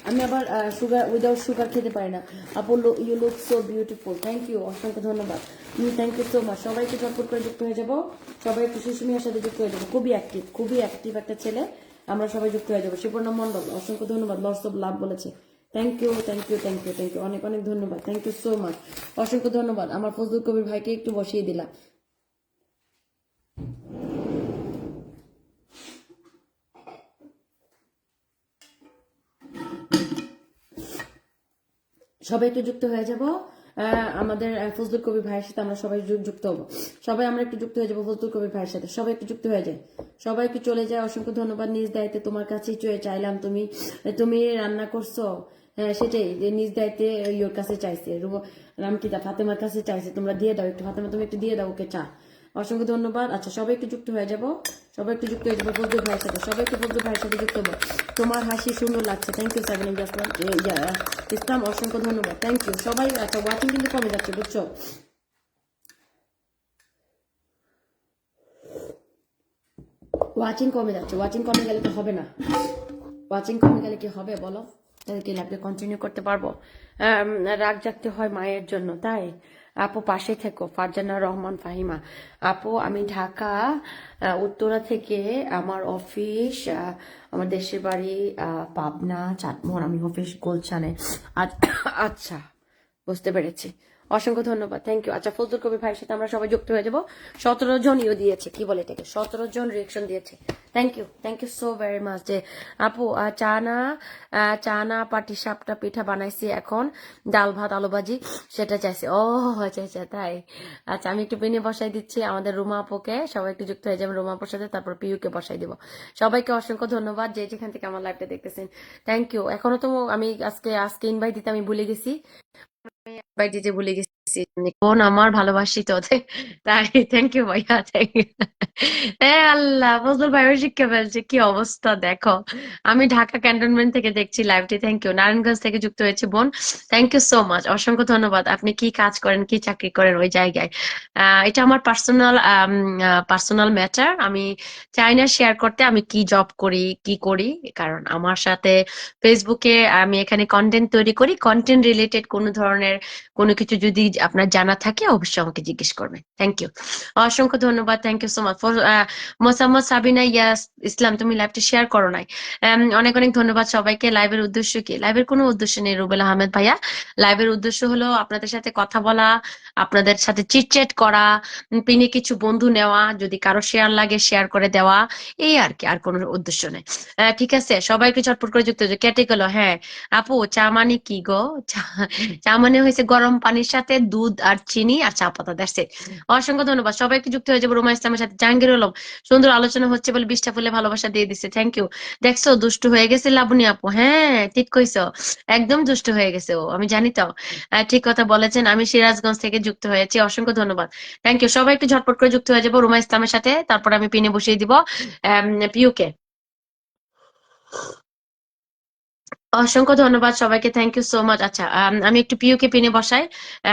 আমি আবার সুগার, উইদাউট সুগার খেতে পারি না। আপু, you look so beautiful, thank you, অসংখ্য ধন্যবাদ, থ্যাংক ইউ সো মাচ। সবাইকে ঝটপট করে যুক্ত হয়ে যাবো, সবাই একটু শিশু মেয়ের সাথে যুক্ত হয়ে যাবো, খুবই অ্যাক্টিভ একটা ছেলে, আমরা সবাই যুক্ত হয়ে যাবো। সুবর্ণা মন্ডল, অসংখ্য ধন্যবাদ, লর্ডস অফ লাভ বলেছে, thank you thank you thank you thank you, অনেক অনেক ধন্যবাদ, থ্যাংক ইউ সো মাচ, অসংখ্য ধন্যবাদ। আমার ফজলুল কবির ভাইকে একটু বসিয়ে দিলাম। সবাই একটু যুক্ত হয়ে যাব, আমাদের ফজলুল কবির ভাইয়ের সাথে আমরা সবাই যুক্ত হবো, সবাই আমরা একটু যুক্ত হয়ে যাবো ফজলুল কবির ভাইয়ের সাথে, সবাই একটু যুক্ত হয়ে যায়, সবাই একটু চলে যায়। অসংখ্য ধন্যবাদ। নিজ দায়িত্বে তোমার কাছেই চাইলাম, তুমি তুমি রান্না করছো, হ্যাঁ সেটাই, যে নিজ দায়িত্বে ইয়োর কাছে চাইছে, রামকিতা ফাতেমার কাছে চাইছে, তোমরা দিয়ে দাও একটু, ফাতেমা তুমি একটু দিয়ে দাও ওকে চা, অসংখ্য ধন্যবাদ। আচ্ছা, সবাই একটু যুক্ত হয়ে যাব, সবাই একটু যুক্ত হয়ে যাবো ফজলুল ভাইয়ের সাথে, সবাই একটু ফজলুল ভাইয়ের সাথে যুক্ত হবো। তোমার হাসি সুন্দর লাগছে, থ্যাংক ইউ সাবিনা ইসলাম, অসংখ্য ধন্যবাদ, থ্যাংক ইউ সবাই। আচ্ছা, ওয়াচিং কিন্তু কমে যাচ্ছে, বুঝছো? ওয়াচিং কমে যাচ্ছে, ওয়াচিং কমে গেলে তো হবে না, ওয়াচিং কমে গেলে কি হবে বলো? তাহলে কি লাইভটা কন্টিনিউ করতে পারবো? রাগ জাগতে হয় মায়ের জন্য, তাই? আপু পাশে থেকো, ফারজানা রহমান ফাহিমা। আপু, আমি ঢাকা উত্তরা থেকে, আমার অফিস, আমার দেশের বাড়ি পাবনা চাটমোহর, আমি অফিস গুলশানে। আচ্ছা, বুঝতে পেরেছি, অসংখ্য ধন্যবাদ, থ্যাংক ইউ। আচ্ছা, ফজলুল কবির ভাইয়ের সাথে আমরা সবাই যুক্ত হয়ে যাবো। 17 জন ইয়ে দিয়েছে, কি বলে এটাকে, 17 জন রিয়েকশন দিয়েছে, thank you so very much. যে আপু, চানা পাটি সাপটা পিঠা বানাইছি এখন, ডাল ভাত আলু ভাজি, সেটা চাইছে। ও আচ্ছা আচ্ছা, তাই? আচ্ছা, আমি একটু পেনে বসাই দিচ্ছি আমাদের রুমা আপুকে, সবাই একটু যুক্ত হয়ে যাবেন রুমা আপুর সাথে, তারপর পিউকে বসাই দিব। সবাইকে অসংখ্য ধন্যবাদ যে যেখান থেকে আমার লাইভটা দেখতেছেন, থ্যাংক ইউ। এখনো তো আমি আজকে ইনভাইট দিতে আমি ভুলে গেছি, ইনভাইট দিতে ভুলে গেছি। কোন আমার ভালোবাসি তো, তাই? থ্যাংক ইউ ভাইয়া, থ্যাংক ইউ। আল্লাহ, ফজল ভাইও শিক্ষা ফেলছে, কি অবস্থা দেখো। আমি ঢাকা ক্যান্টনমেন্ট থেকে দেখছি লাইভটি, থ্যাংক ইউ। নারায়ণগঞ্জ থেকে যুক্ত হয়েছে বোন, থ্যাংক ইউ সো মাচ, অসংখ্য ধন্যবাদ। আপনি কি কাজ করেন, কি চাকরি করেন ওই জায়গায়? এটা আমার পার্সোনাল ম্যাটার, আমি চাই না শেয়ার করতে আমি কি জব করি কি করি, কারণ আমার সাথে ফেসবুকে আমি এখানে কন্টেন্ট তৈরি করি, কন্টেন্ট রিলেটেড কোনো ধরনের কোনো কিছু যদি আপনার জানা থাকে অবশ্যই আমাকে জিজ্ঞেস করবেন, থ্যাংক ইউ, অসংখ্য ধন্যবাদ, thank you so much. Mosammad Sabina Yas Islam, তুমি লাইভটি শেয়ার করো নাই, অনেক অনেক ধন্যবাদ সবাইকে। লাইভের উদ্দেশ্য কি? লাইভের কোনো উদ্দেশ্য নেই রুবেল আহমেদ ভাইয়া, লাইভের উদ্দেশ্য হলো আপনাদের সাথে কথা বলা, আপনাদের সাথে চিটচ্যাট করা, পিনে কিছু বন্ধু নেওয়া, যদি কারো শেয়ার লাগে শেয়ার করে দেওয়া, এই আর কি, আর কোনো উদ্দেশ্য নেই। ঠিক আছে, সবাইকে চটপট করে যুক্ত হয়েছে, কেটে গেল। হ্যাঁ আপু, চা মানে কি গো? চা চা মানে হয়েছে গরম পানির সাথে দুধ আর চিনি আর চা পাতা, দ্যাটস ইট। অসংখ্য ধন্যবাদ, সবাইকে যুক্ত হয়ে যাবো রুমা ইসলামের সাথে। জাহাঙ্গীর আলম, সুন্দর আলোচনা হচ্ছে বলে 20টা ফুলে ভালোবাসা দিয়ে দিচ্ছে, থ্যাংক ইউ। দেখছো দুষ্টু হয়ে গেছে লাবণী আপু, হ্যাঁ ঠিক কইছো, একদম দুষ্টু হয়ে গেছে ও, আমি জানি তো। ঠিক কথা বলেছেন। আমি সিরাজগঞ্জ থেকে যুক্ত হয়েছি, অসংখ্য ধন্যবাদ, থ্যাংক ইউ। সবাই একটু ঝটপট করে যুক্ত হয়ে যাবো রুমা ইসলামের সাথে, তারপর আমি পিনে বসিয়ে দিব পিউকে। অসংখ্য ধন্যবাদ সবাইকে, থ্যাংক ইউ সো মাচ। আচ্ছা, আমি একটু পিউকে পিনে বসাই,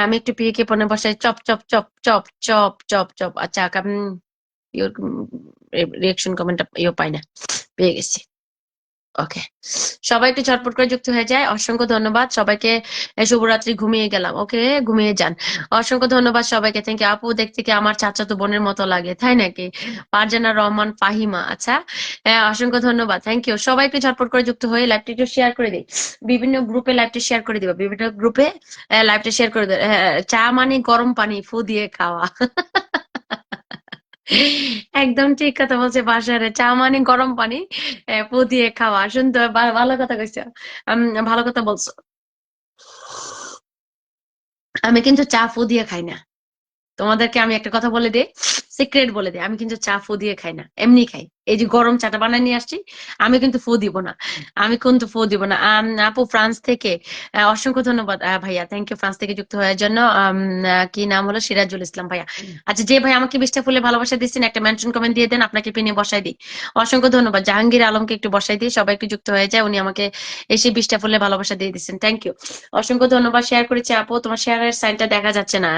আমি একটু পিউকে পিনে বসাই, chop chop chop chop chop chop chop. আচ্ছা, রিয়েকশন কমেন্ট ইয়ে পাই না, পেয়ে গেছি। ওকে, সবাই একটু ঝটপট করে যুক্ত হয়ে যায়। অসংখ্য ধন্যবাদ সবাইকে। শুভরাত্রি, ঘুমিয়ে গেলাম। ওকে, ঘুমিয়ে যান। অসংখ্য ধন্যবাদ সবাইকে, থ্যাংক ইউ। আপু দেখতে কি আমার চাচাতো বোনের মতো লাগে, তাই নাকি? ফারজানা রহমান ফাহিমা, আচ্ছা। অসংখ্য ধন্যবাদ, থ্যাংক ইউ। সবাই একটু ঝটপট করে যুক্ত হয়ে লাইভটি একটু শেয়ার করে দিই। বিভিন্ন গ্রুপে লাইভটি শেয়ার করে দিবা, বিভিন্ন গ্রুপে লাইভটা শেয়ার করে দেবে। চা মানে গরম পানি ফু দিয়ে খাওয়া। একদম ঠিক কথা বলছে বাসারে, চা মানে গরম পানি ফু দিয়ে খাওয়া। শুনতে ভালো কথা কইছো। ভালো কথা বলছো। আমি কিন্তু চা ফু দিয়ে খাই না। তোমাদেরকে আমি একটা কথা বলে দিই, সিক্রেট বলে দিই, আমি কিন্তু চা ফু দিয়ে খাই না, এমনি খাই। এই যে গরম চাটা বানায় নিয়ে আসছি, আমি কিন্তু ফু দিব না। আমি কিন্তু ফু দিব না। আপু ফ্রান্স থেকে, অসংখ্য ধন্যবাদ ভাইয়া, থ্যাংক ইউ ফ্রান্স থেকে যুক্ত হওয়ার জন্য। কি নাম হলো? সিরাজুল ইসলাম ভাইয়া। আচ্ছা, যে ভাই আমাকে 20টা ফুলে ভালোবাসা দিচ্ছেন, একটা মেনশন কমেন্ট দিয়ে দেন, আপনাকে পিনে বসাই দিই। অসংখ্য ধন্যবাদ। জাহাঙ্গীর আলমকে একটু বসাই দিই, সবাই একটু যুক্ত হয়ে যায়। উনি আমাকে এসে 20টা ফুলে ভালোবাসা দিয়ে দিচ্ছেন, থ্যাংক ইউ। অসংখ্য ধন্যবাদ। শেয়ার করেছি আপু, তোমার শেয়ারের সাইনটা দেখা যাচ্ছে না।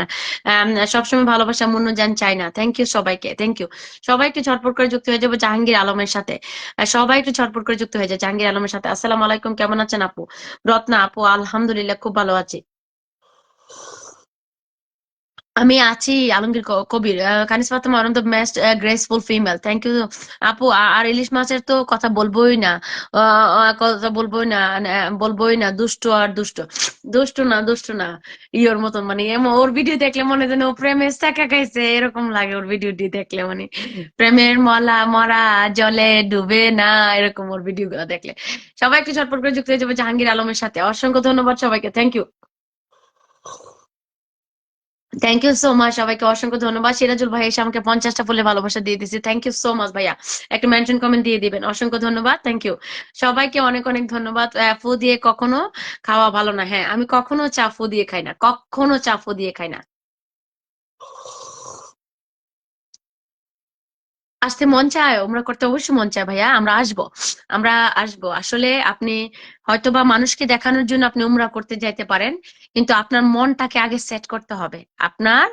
সবসময় ভালোবাসা মূল্য চাই না। থ্যাংক ইউ সবাইকে, থ্যাংক ইউ। সবাই একটু ঝটপট করে যুক্ত হয়ে যাবো জাহাঙ্গীর আলমের সাথে। সবাই একটু ঝটপট করে যুক্ত হয়ে যায় জাহাঙ্গীর আলমের সাথে। আসসালামু আলাইকুম, কেমন আছেন আপু? রত্না আপু, আলহামদুলিল্লাহ খুব ভালো আছি। আমি আছি। Alamgir Kabir, Kanis Fatema, one of the best graceful female, thank you আপু। আর ইলিশ মাছের তো কথা বলবোই না। কথা বলবোই না, বলবোই না। দুষ্ট আর দুষ্ট, দুষ্ট না, দুষ্ট না। ইয়োর মতন মানে ওর ভিডিও দেখলে মনে যেন ও প্রেমের চাকা খাইছে, এরকম লাগে ওর ভিডিওটি দেখলে। মানে প্রেমের মরা জলে ডুবে না, এরকম ওর ভিডিও গুলো দেখলে। সবাই একটু ঝটপট করে যুক্ত হয়ে যাবে জাহাঙ্গীর আলমের সাথে। অসংখ্য ধন্যবাদ সবাইকে, thank you. Thank you so much সবাইকে, অসংখ্য ধন্যবাদ। সিরাজুল ভাই এসে আমাকে 50টা ফুলে ভালোবাসা দিয়ে দিয়েছে, থ্যাংক ইউ সো মাচ ভাইয়া। একটা মেনশন কমেন্ট দিয়ে দিবেন, অসংখ্য ধন্যবাদ, থ্যাংক ইউ। সবাইকে অনেক অনেক ধন্যবাদ। ফু দিয়ে কখনো খাওয়া ভালো না। হ্যাঁ, আমি কখনো চা ফু দিয়ে খাই না, কখনো চা ফু দিয়ে খাই না। আসতে মন চায়, ওমরা করতে অবশ্যই মন চায় ভাইয়া, আমরা আসবো। আমরা আসবো। আসলে আপনি হয়তোবা মানুষকে দেখানোর জন্য আপনি উমরা করতে যাইতে পারেন, কিন্তু আপনার মনটাকে আগে সেট করতে হবে। আপনার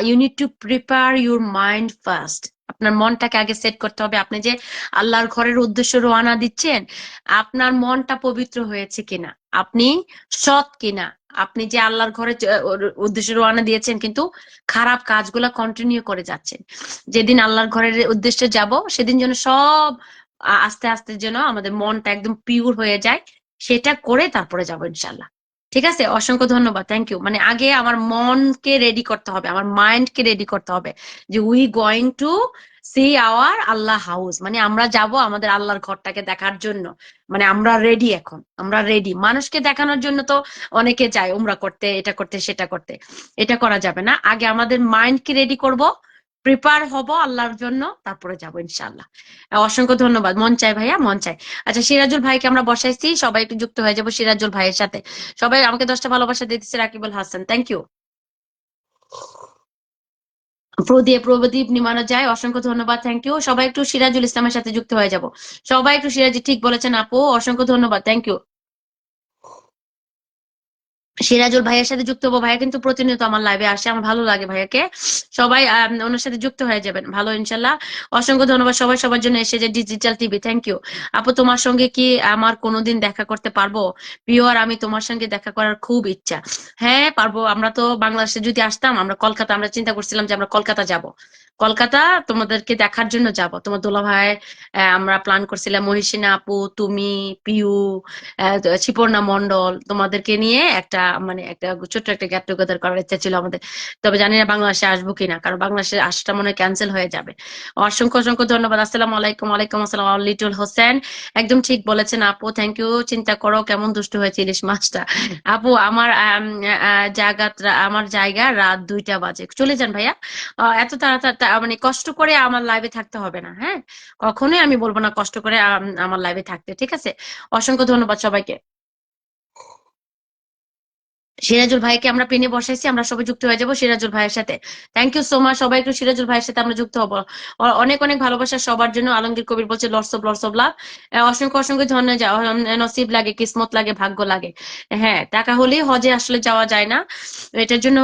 you need to prepare your mind first. আপনার মনটাকে আগে সেট করতে হবে। আপনি যে আল্লাহর ঘরের উদ্দেশ্যে রওনা দিচ্ছেন, আপনার মনটা পবিত্র হয়েছে কিনা, আপনি সৎ কিনা, আপনি যে আল্লাহর ঘরে উদ্দেশ্যে রওনা দিয়েছেন কিন্তু খারাপ কাজগুলা কন্টিনিউ করে যাচ্ছেন। যেদিন আল্লাহর ঘরের উদ্দেশ্যে যাব, সেদিন যেন সব আস্তে আস্তে যেন আমাদের মনটা একদম পিওর হয়ে যায়। সেটা করে তারপরে যাবো ইনশাল্লাহ। ঠিক আছে, অসংখ্য ধন্যবাদ, থ্যাংক ইউ। মানে আগে আমার মনকে রেডি করতে হবে, আমার মাইন্ডকে রেডি করতে হবে, যে we going to see our Allah house, মানে আমরা যাব আমাদের আল্লাহর ঘরটাকে দেখার জন্য। মানে আমরা রেডি, এখন আমরা রেডি। মানুষকে দেখানোর জন্য তো অনেকে যায় উমরা করতে, এটা করতে, সেটা করতে। এটা করা যাবে না। আগে আমাদের মাইন্ডকে রেডি করব, প্রিপেয়ার হব আল্লাহর জন্য, তারপরে যাবো ইনশাআল্লাহ। অসংখ্য ধন্যবাদ। মন চাই ভাইয়া, মন চাই। আচ্ছা, সিরাজুল ভাইকে আমরা বসাইছি, সবাই একটু যুক্ত হয়ে যাবো সিরাজুল ভাইয়ের সাথে। সবাই আমাকে 10টা ভালোবাসা দিতেছে। Rakibul Hasan, thank you. প্রদীপ নিমানো যায়, অসংখ্য ধন্যবাদ, থ্যাংক ইউ। সবাই একটু সিরাজুল ইসলামের সাথে যুক্ত হয়ে যাব। সবাই একটু সিরাজি, ঠিক বলেছেন আপু, অসংখ্য ধন্যবাদ, থ্যাংক ইউ। সিরাজুল ভাইয়ের সাথে যুক্ত হবো। ভাইয়া কিন্তু প্রতিনিয়ত আমার লাইভে আসে, আমার ভালো লাগে ভাইয়াকে। সবাই ওনার সাথে যুক্ত হয়ে যাবেন, ভালো ইনশাল্লাহ। অসংখ্য ধন্যবাদ সবাই সবার জন্য এসে যে ডিজিটাল টিভি, থ্যাংক ইউ। আপু তোমার সঙ্গে কি আমার কোনোদিন দেখা করতে পারবো? পিওর, আমি তোমার সঙ্গে দেখা করার খুব ইচ্ছা। হ্যাঁ পারবো। আমরা তো বাংলাদেশে যদি আসতাম, আমরা কলকাতা, আমরা চিন্তা করছিলাম যে আমরা কলকাতা যাব। কলকাতা তোমাদেরকে দেখার জন্য যাব, তোমার দুলা ভাই। আমরা প্ল্যান করছিলাম মহিষিনা আপু, তুমি, পিউ, শিপর্ণা মন্ডল, তোমাদেরকে নিয়ে একটা, মানে একটা ছোট্ট একটা গেট টুগেদার করার ইচ্ছা ছিল আমাদের। তবে জানি না বাংলাদেশে আসবো কিনা, কারণ বাংলাদেশে আসাটা মনে হয় ক্যান্সেল হয়ে যাবে। অসংখ্য অসংখ্য ধন্যবাদ। আসসালামু আলাইকুম। ওয়ালাইকুম আসসালাম। লিটল হোসেন, একদম ঠিক বলেছেন আপু, থ্যাংক ইউ। চিন্তা করো কেমন দুষ্ট হয়েছে ইলিশ মাছটা। আপু আমার জায়গা রাত 2টা বাজে, চলে যান ভাইয়া। এত তাড়াতাড়ি মানে কষ্ট করে আমার লাইভে থাকতে হবে না, হ্যাঁ। কখনোই আমি বলবো না কষ্ট করে আমার লাইভে থাকতে, ঠিক আছে। অসংখ্য ধন্যবাদ সবাইকে। সিরাজুল ভাইকে আমরা পেনে বসাইছি, আমরা সবাই যুক্ত হয়ে যাবো সিরাজুল ভাইয়ের সাথে। থ্যাংক ইউ সো মাচ, সবাই একটু সিরাজুল ভাইয়ের সাথে আমরা যুক্ত হবো। অনেক অনেক ভালোবাসা সবার জন্য। আলমগীর কবির বলছে লটস অফ লাভ। অসংখ্য অসংখ্য ধন্যবাদ। নসিব লাগে, কিসমত লাগে, ভাগ্য লাগে। হ্যাঁ, টাকা হলেই হজে আসলে যাওয়া যায় না। এটার জন্য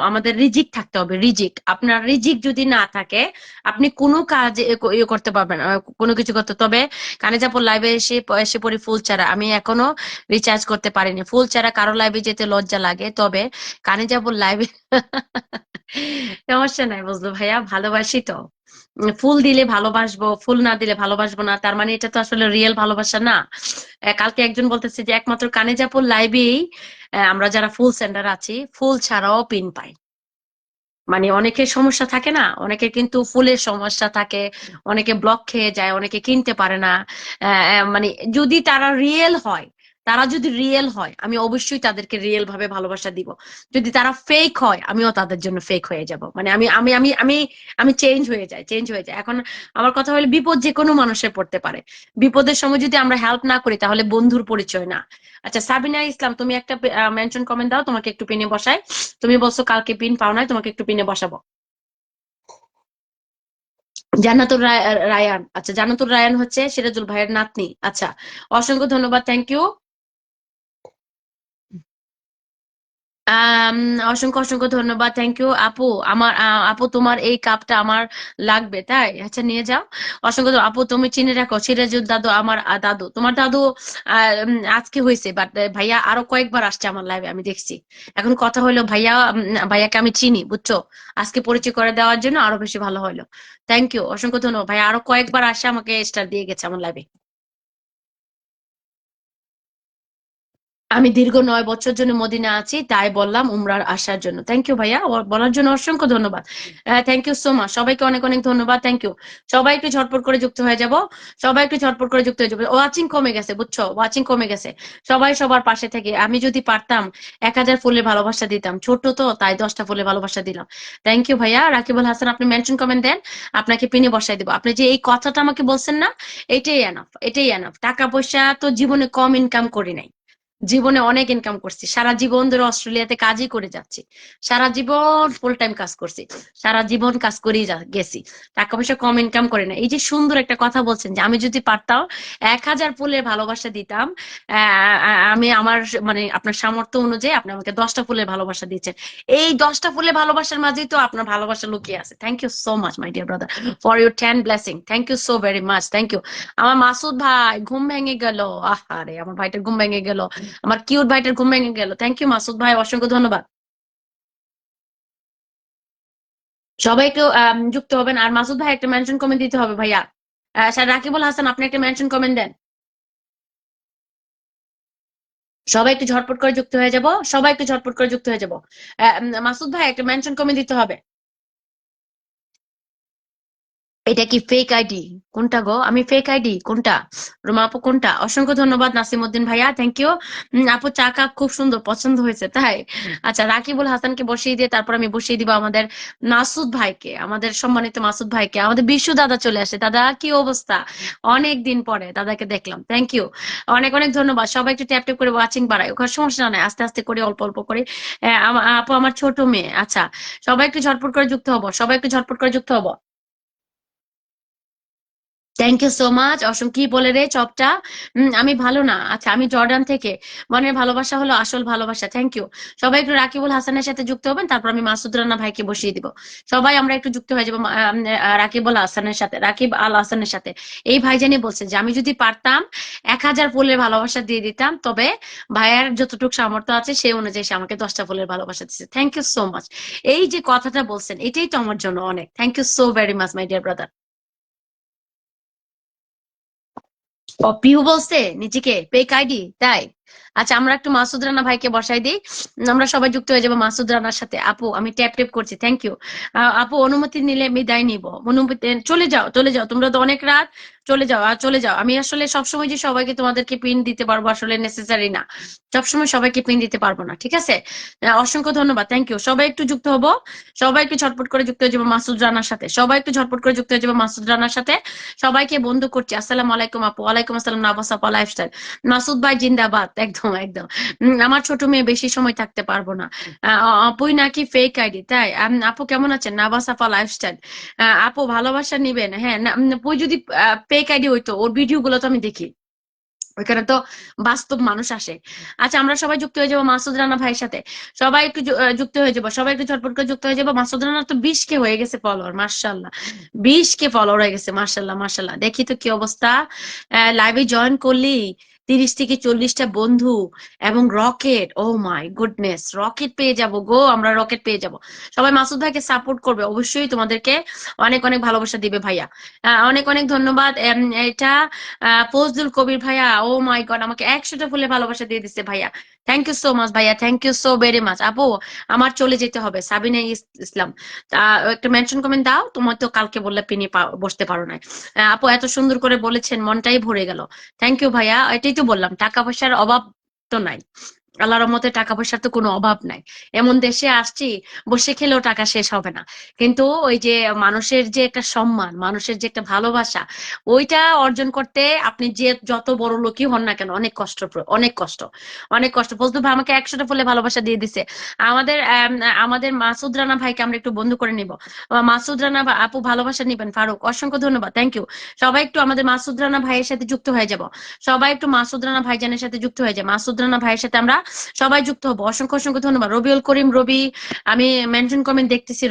আমাদের রিজিক থাকতে হবে। রিজিক, আপনার রিজিক যদি না থাকে আপনি কোনো কাজ ইয়ে করতে পারবেন না, কোনো কিছু করতে। তবে কানিজাপুর লাইভে এসে এসে পড়ি ফুল ছাড়া, আমি এখনো রিচার্জ করতে পারিনি। ফুল ছাড়া কারো লাইভে যেতে লজ্জা লাগে, তবে কানে যাব লাইভে সমস্যা নাই, বুঝলো ভাইয়া, ভালোবাসি তো। ফুল দিলে ভালোবাসবো, ফুল না দিলে ভালোবাসবো না, তার মানে এটা তো আসলে রিয়েল ভালোবাসা না। কালকে একজন বলতেছে যে একমাত্র কানে যাপুর লাইভেই আমরা যারা ফুল সেন্টার আছি ফুল ছাড়াও পিন পাই। মানে অনেকের সমস্যা থাকে না, অনেকের কিন্তু ফুলের সমস্যা থাকে, অনেকে ব্লক খেয়ে যায়, অনেকে কিনতে পারে না। মানে যদি তারা রিয়েল হয়, তারা যদি রিয়েল হয় আমি অবশ্যই তাদেরকে রিয়েল ভাবে ভালোবাসা দিব। যদি তারা ফেক হয় আমিও তাদের জন্য ফেক হয়ে যাব। মানে আমি আমি আমি আমি আমি চেঞ্জ হয়ে যাই, চেঞ্জ হয়ে যায়। এখন আমার কথা হলো বিপদ যে কোনো মানুষের পড়তে পারে, বিপদের সময় যদি আমরা হেল্প না করি তাহলে বন্ধুর পরিচয় না। আচ্ছা সাবিনা ইসলাম, তুমি একটা মেনশন কমেন্ট দাও, তোমাকে একটু পিনে বসাই। তুমি বলছো কালকে পিন পাও নাই, তোমাকে একটু পিনে বসাবো। রায়ান, আচ্ছা জান্নাতুর রায়ান হচ্ছে সিরাজুল ভাইয়ের নাতনি। আচ্ছা, অসংখ্য ধন্যবাদ, থ্যাংক ইউ। আম, অসংখ্য অসংখ্য ধন্যবাদ, থ্যাংক ইউ আপু। আমার আপু তোমার এই কাপটা আমার লাগবে, তাই আচ্ছা নিয়ে যাও। অসংখ্য আপু, তুমি চিনে রাখো সিরাজুল দাদু আমার দাদু, তোমার দাদু আজকে হয়েছে, বাট ভাইয়া আরো কয়েকবার আসছে আমার লাইভে, আমি দেখছি। এখন কথা হলো ভাইয়া, ভাইয়াকে আমি চিনি, বুঝছো। আজকে পরিচয় করে দেওয়ার জন্য আরো বেশি ভালো হলো। থ্যাংক ইউ, অসংখ্য ধন্যবাদ। ভাইয়া আরো কয়েকবার আসে আমাকে স্টার দিয়ে গেছে আমার লাইভে। আমি দীর্ঘ 9 বছর জন্য মদিনা আছি, তাই বললাম উমরার আসার জন্য। থ্যাংক ইউ ভাইয়া, বলার জন্য অসংখ্য ধন্যবাদ। থ্যাংক ইউ সো মাচ, সবাইকে অনেক অনেক ধন্যবাদ, থ্যাংক ইউ। সবাই একটু ঝটপট করে যুক্ত হয়ে যাব, সবাই একটু ঝটপট করে যুক্ত হয়ে যাবে। ওয়াচিং কমে গেছে, বুঝছো, ওয়াচিং কমে গেছে। সবাই সবার পাশে থেকে, আমি যদি পারতাম 1000 ফুলের ভালোবাসা দিতাম, ছোট তো তাই 10টা ফুলের ভালোবাসা দিলাম। থ্যাংক ইউ ভাইয়া। রাকিবুল হাসান, আপনি মেনশন কমেন্ট দেন, আপনাকে পিনে বসাই দিব। আপনি যে এই কথাটা আমাকে বলছেন না, এটাই এনাফ, এটাই এনাফ। টাকা পয়সা তো জীবনে কম ইনকাম করি নাই, জীবনে অনেক ইনকাম করছি। সারা জীবন ধরে অস্ট্রেলিয়াতে কাজই করে যাচ্ছি, সারা জীবন ফুল টাইম কাজ করছি, সারা জীবন কাজ করেই গেছি। টাকা পয়সা কম ইনকাম করে না। এই যে সুন্দর একটা কথা বলছেন যে আমি যদি পারতাম 1000 ফুলের ভালোবাসা দিতাম, আমি আমার মানে আপনার সামর্থ্য অনুযায়ী আপনি আমাকে 10টা ফুলের ভালোবাসা দিচ্ছেন। এই 10টা ফুলের ভালোবাসার মাঝেই তো আপনার ভালোবাসা লুকিয়ে আছে। Thank you so much my dear brother for your 10 blessing. Thank you so very much, thank you. আমার মাসুদ ভাই ঘুম ভেঙে গেল, আহারে আমার ভাইটার ঘুম ভেঙে গেল, আমার কিউট ভাইটার ঘুম ভেঙে গেল। থ্যাংক ইউ মাসুদ ভাই, অসংখ্য ধন্যবাদ। সবাই একটু যুক্ত হবেন। আর মাসুদ ভাই একটা মেনশন কমেন্ট দিতে হবে ভাইয়া। স্যার রাকিবুল হাসান, আপনি একটা মেনশন কমেন্ট দেন। সবাই একটু ঝটপট করে যুক্ত হয়ে যাব, সবাই একটু ঝটপট করে যুক্ত হয়ে যাব। মাসুদ ভাই একটা মেনশন কমেন্ট দিতে হবে। এটা কি ফেক আইডি? কোনটা গো? আমি ফেক আইডি কোনটা? রুমা আপু কোনটা? অসংখ্য ধন্যবাদ নাসিমউদ্দিন ভাইয়া, থ্যাংক ইউ। আপু চা কাপ খুব সুন্দর, পছন্দ হয়েছে তাই। আচ্ছা, রাকিবুল হাসানকে বসিয়ে দিয়ে তারপর আমি বসিয়ে দিব আমাদের মাসুদ ভাইকে, আমাদের সম্মানিত মাসুদ ভাইকে। আমাদের বিশু দাদা চলে আসে, দাদা কি অবস্থা? অনেক দিন পরে দাদাকে দেখলাম, থ্যাংক ইউ। অনেক অনেক ধন্যবাদ। সবাই একটু ট্যাপ ট্যাপ করে ওয়াচিং বাড়াই, ওখানে সমস্যা নাই, আস্তে আস্তে করে অল্প অল্প করে। আপু আমার ছোট মেয়ে। আচ্ছা, সবাই একটু ঝটপট করে যুক্ত হবো, সবাই একটু ঝটপট করে যুক্ত হবো। Thank you so much. অসংখ্য কি বলে রে চপটা? আমি ভালো না। আচ্ছা, আমি জর্ডান থেকে। মনের ভালোবাসা হলো আসল ভালোবাসা। Thank you. সবাই একটু রাকিবুল হাসানের সাথে যুক্ত হবেন, তারপর আমি মাসুদ রানা ভাইকে বসিয়ে দিব। সবাই আমরা একটু যুক্ত হয়ে যাবো রাকিবুল হাসানের সাথে, রাকিব আল হাসানের সাথে। এই ভাইজানি বলছে যে আমি যদি পারতাম 1000 ফুলের ভালোবাসা দিয়ে দিতাম, তবে ভাইয়ার যতটুকু সামর্থ্য আছে সেই অনুযায়ী সে আমাকে 10টা ফুলের ভালোবাসা দিচ্ছে। Thank you so much. এই যে কথাটা বলছেন এটাই তো আমার জন্য অনেক। Thank you so very much my dear brother. ও পিহু বলছে নিজেকে পেক আইডি, তাই। আচ্ছা, আমরা একটু মাসুদ রানা ভাইকে বসাই দিই, আমরা সবাই যুক্ত হয়ে যাবো মাসুদ রানার সাথে। আপু আমি ট্যাপ ট্যাপ করছি, থ্যাংক ইউ। আপু অনুমতি নিলে বিদায় নিব। অনুমতি চলে যাও, চলে যাও, তোমরা তো অনেক রাত। চলে যাও আর চলে যাও। আমি আসলে সবসময় যে সবাইকে তোমাদেরকে পিন দিতে পারবো আসলে নেসেসারি না, সবসময় সবাইকে পিন দিতে পারবো না, ঠিক আছে। অসংখ্য ধন্যবাদ, থ্যাংক ইউ। সবাই একটু যুক্ত হবো, সবাই একটু ঝটপট করে যুক্ত হয়ে যাবো মাসুদ রানার সাথে, সবাই একটু ঝটপট করে যুক্ত হয়ে যাবো মাসুদ রানার সাথে। সবাইকে বন্ধু করছি। আসসালামু আলাইকুম আপু। ওয়ালাইকুম আসসালাম নাবাস আপা লাইফস্টাইল। মাসুদ ভাই জিন্দাবাদ। একদম একদম। আমার ছোট মেয়ে বেশি সময় থাকতে পারবো না। আপুই নাকি ফেক আইডি, তাই? আপু কেমন আছেন? নাবাস আপা লাইফস্টাইল। আপু ভালোবাসা নিবেন? হ্যাঁ না, আপুই যদি ফেক আইডি হইতো, ওর ভিডিও গুলো তো আমি দেখি, ওইখানে তো বাস্তব মানুষ আসে। আচ্ছা, আমরা সবাই যুক্ত হয়ে যাবো মাসুদ রানা ভাইয়ের সাথে। সবাই একটু যুক্ত হয়ে যাবো, সবাই একটু ঝটপট করে যুক্ত হয়ে যাবো। মাসুদ রানা তো 20K হয়ে গেছে ফলোয়ার, মার্শাল্লাহ। 20K ফলোয়ার হয়ে গেছে, মার্শাল্লাহ মার্শাল্লাহ। দেখি তো কি অবস্থা। লাইভে জয়েন করলি 30 থেকে 40টা বন্ধু এবং rocket, oh my goodness, rocket পেয়ে যাব গো, আমরা রকেট পেয়ে যাব। সবাই মাসুদ ভাইকে সাপোর্ট করবে, অবশ্যই তোমাদেরকে অনেক অনেক ভালোবাসা দিবে ভাইয়া। অনেক অনেক ধন্যবাদ। এটা ফজলুল কবির ভাইয়া, ও মাই গড, আমাকে 100টা ফুলে ভালোবাসা দিয়ে দিচ্ছে ভাইয়া। থ্যাংক ইউ সো মাচ ভাইয়া, thank you so very much. আপু আমার চলে যেতে হবে, সাবিনা ইসলাম। একটা মেনশন কমেন্ট দাও, তোমার তো কালকে বললে পিনি বসতে পারো না। আপু এত সুন্দর করে বলেছেন, মনটাই ভরে গেল। থ্যাংক ইউ ভাইয়া। এটাই তো বললাম, টাকা পয়সার অভাব তো নাই, আল্লাহর রহমতে টাকা পয়সার তো কোনো অভাব নাই। এমন দেশে আসছি, বসে খেলেও টাকা শেষ হবে না। কিন্তু ওই যে মানুষের যে একটা সম্মান, মানুষের যে একটা ভালোবাসা, ওইটা অর্জন করতে আপনি যে যত বড় লোকই হন না কেন, অনেক কষ্ট, অনেক কষ্ট, অনেক কষ্ট। ফজলু ভাই আমাকে 100টা ফুলে ভালোবাসা দিয়ে দিছে। আমাদের আমাদের মাসুদ রানা ভাইকে আমরা একটু বন্ধু করে নিব। মাসুদ রানা আপু ভালোবাসা নিবেন, ফারুক অসংখ্য ধন্যবাদ, থ্যাংক ইউ। সবাই একটু আমাদের মাসুদ রানা ভাইয়ের সাথে যুক্ত হয়ে যাব। সবাই একটু মাসুদ রানা ভাইজানের সাথে যুক্ত হয়ে যায়, মাসুদ রানা ভাইয়ের সাথে আমরা সবাই যুক্ত হবো। অসংখ্য অসংখ্য ধন্যবাদ। রবিউল করিম রবি, আমি মেনশন কমেন্ট দেখতেছি।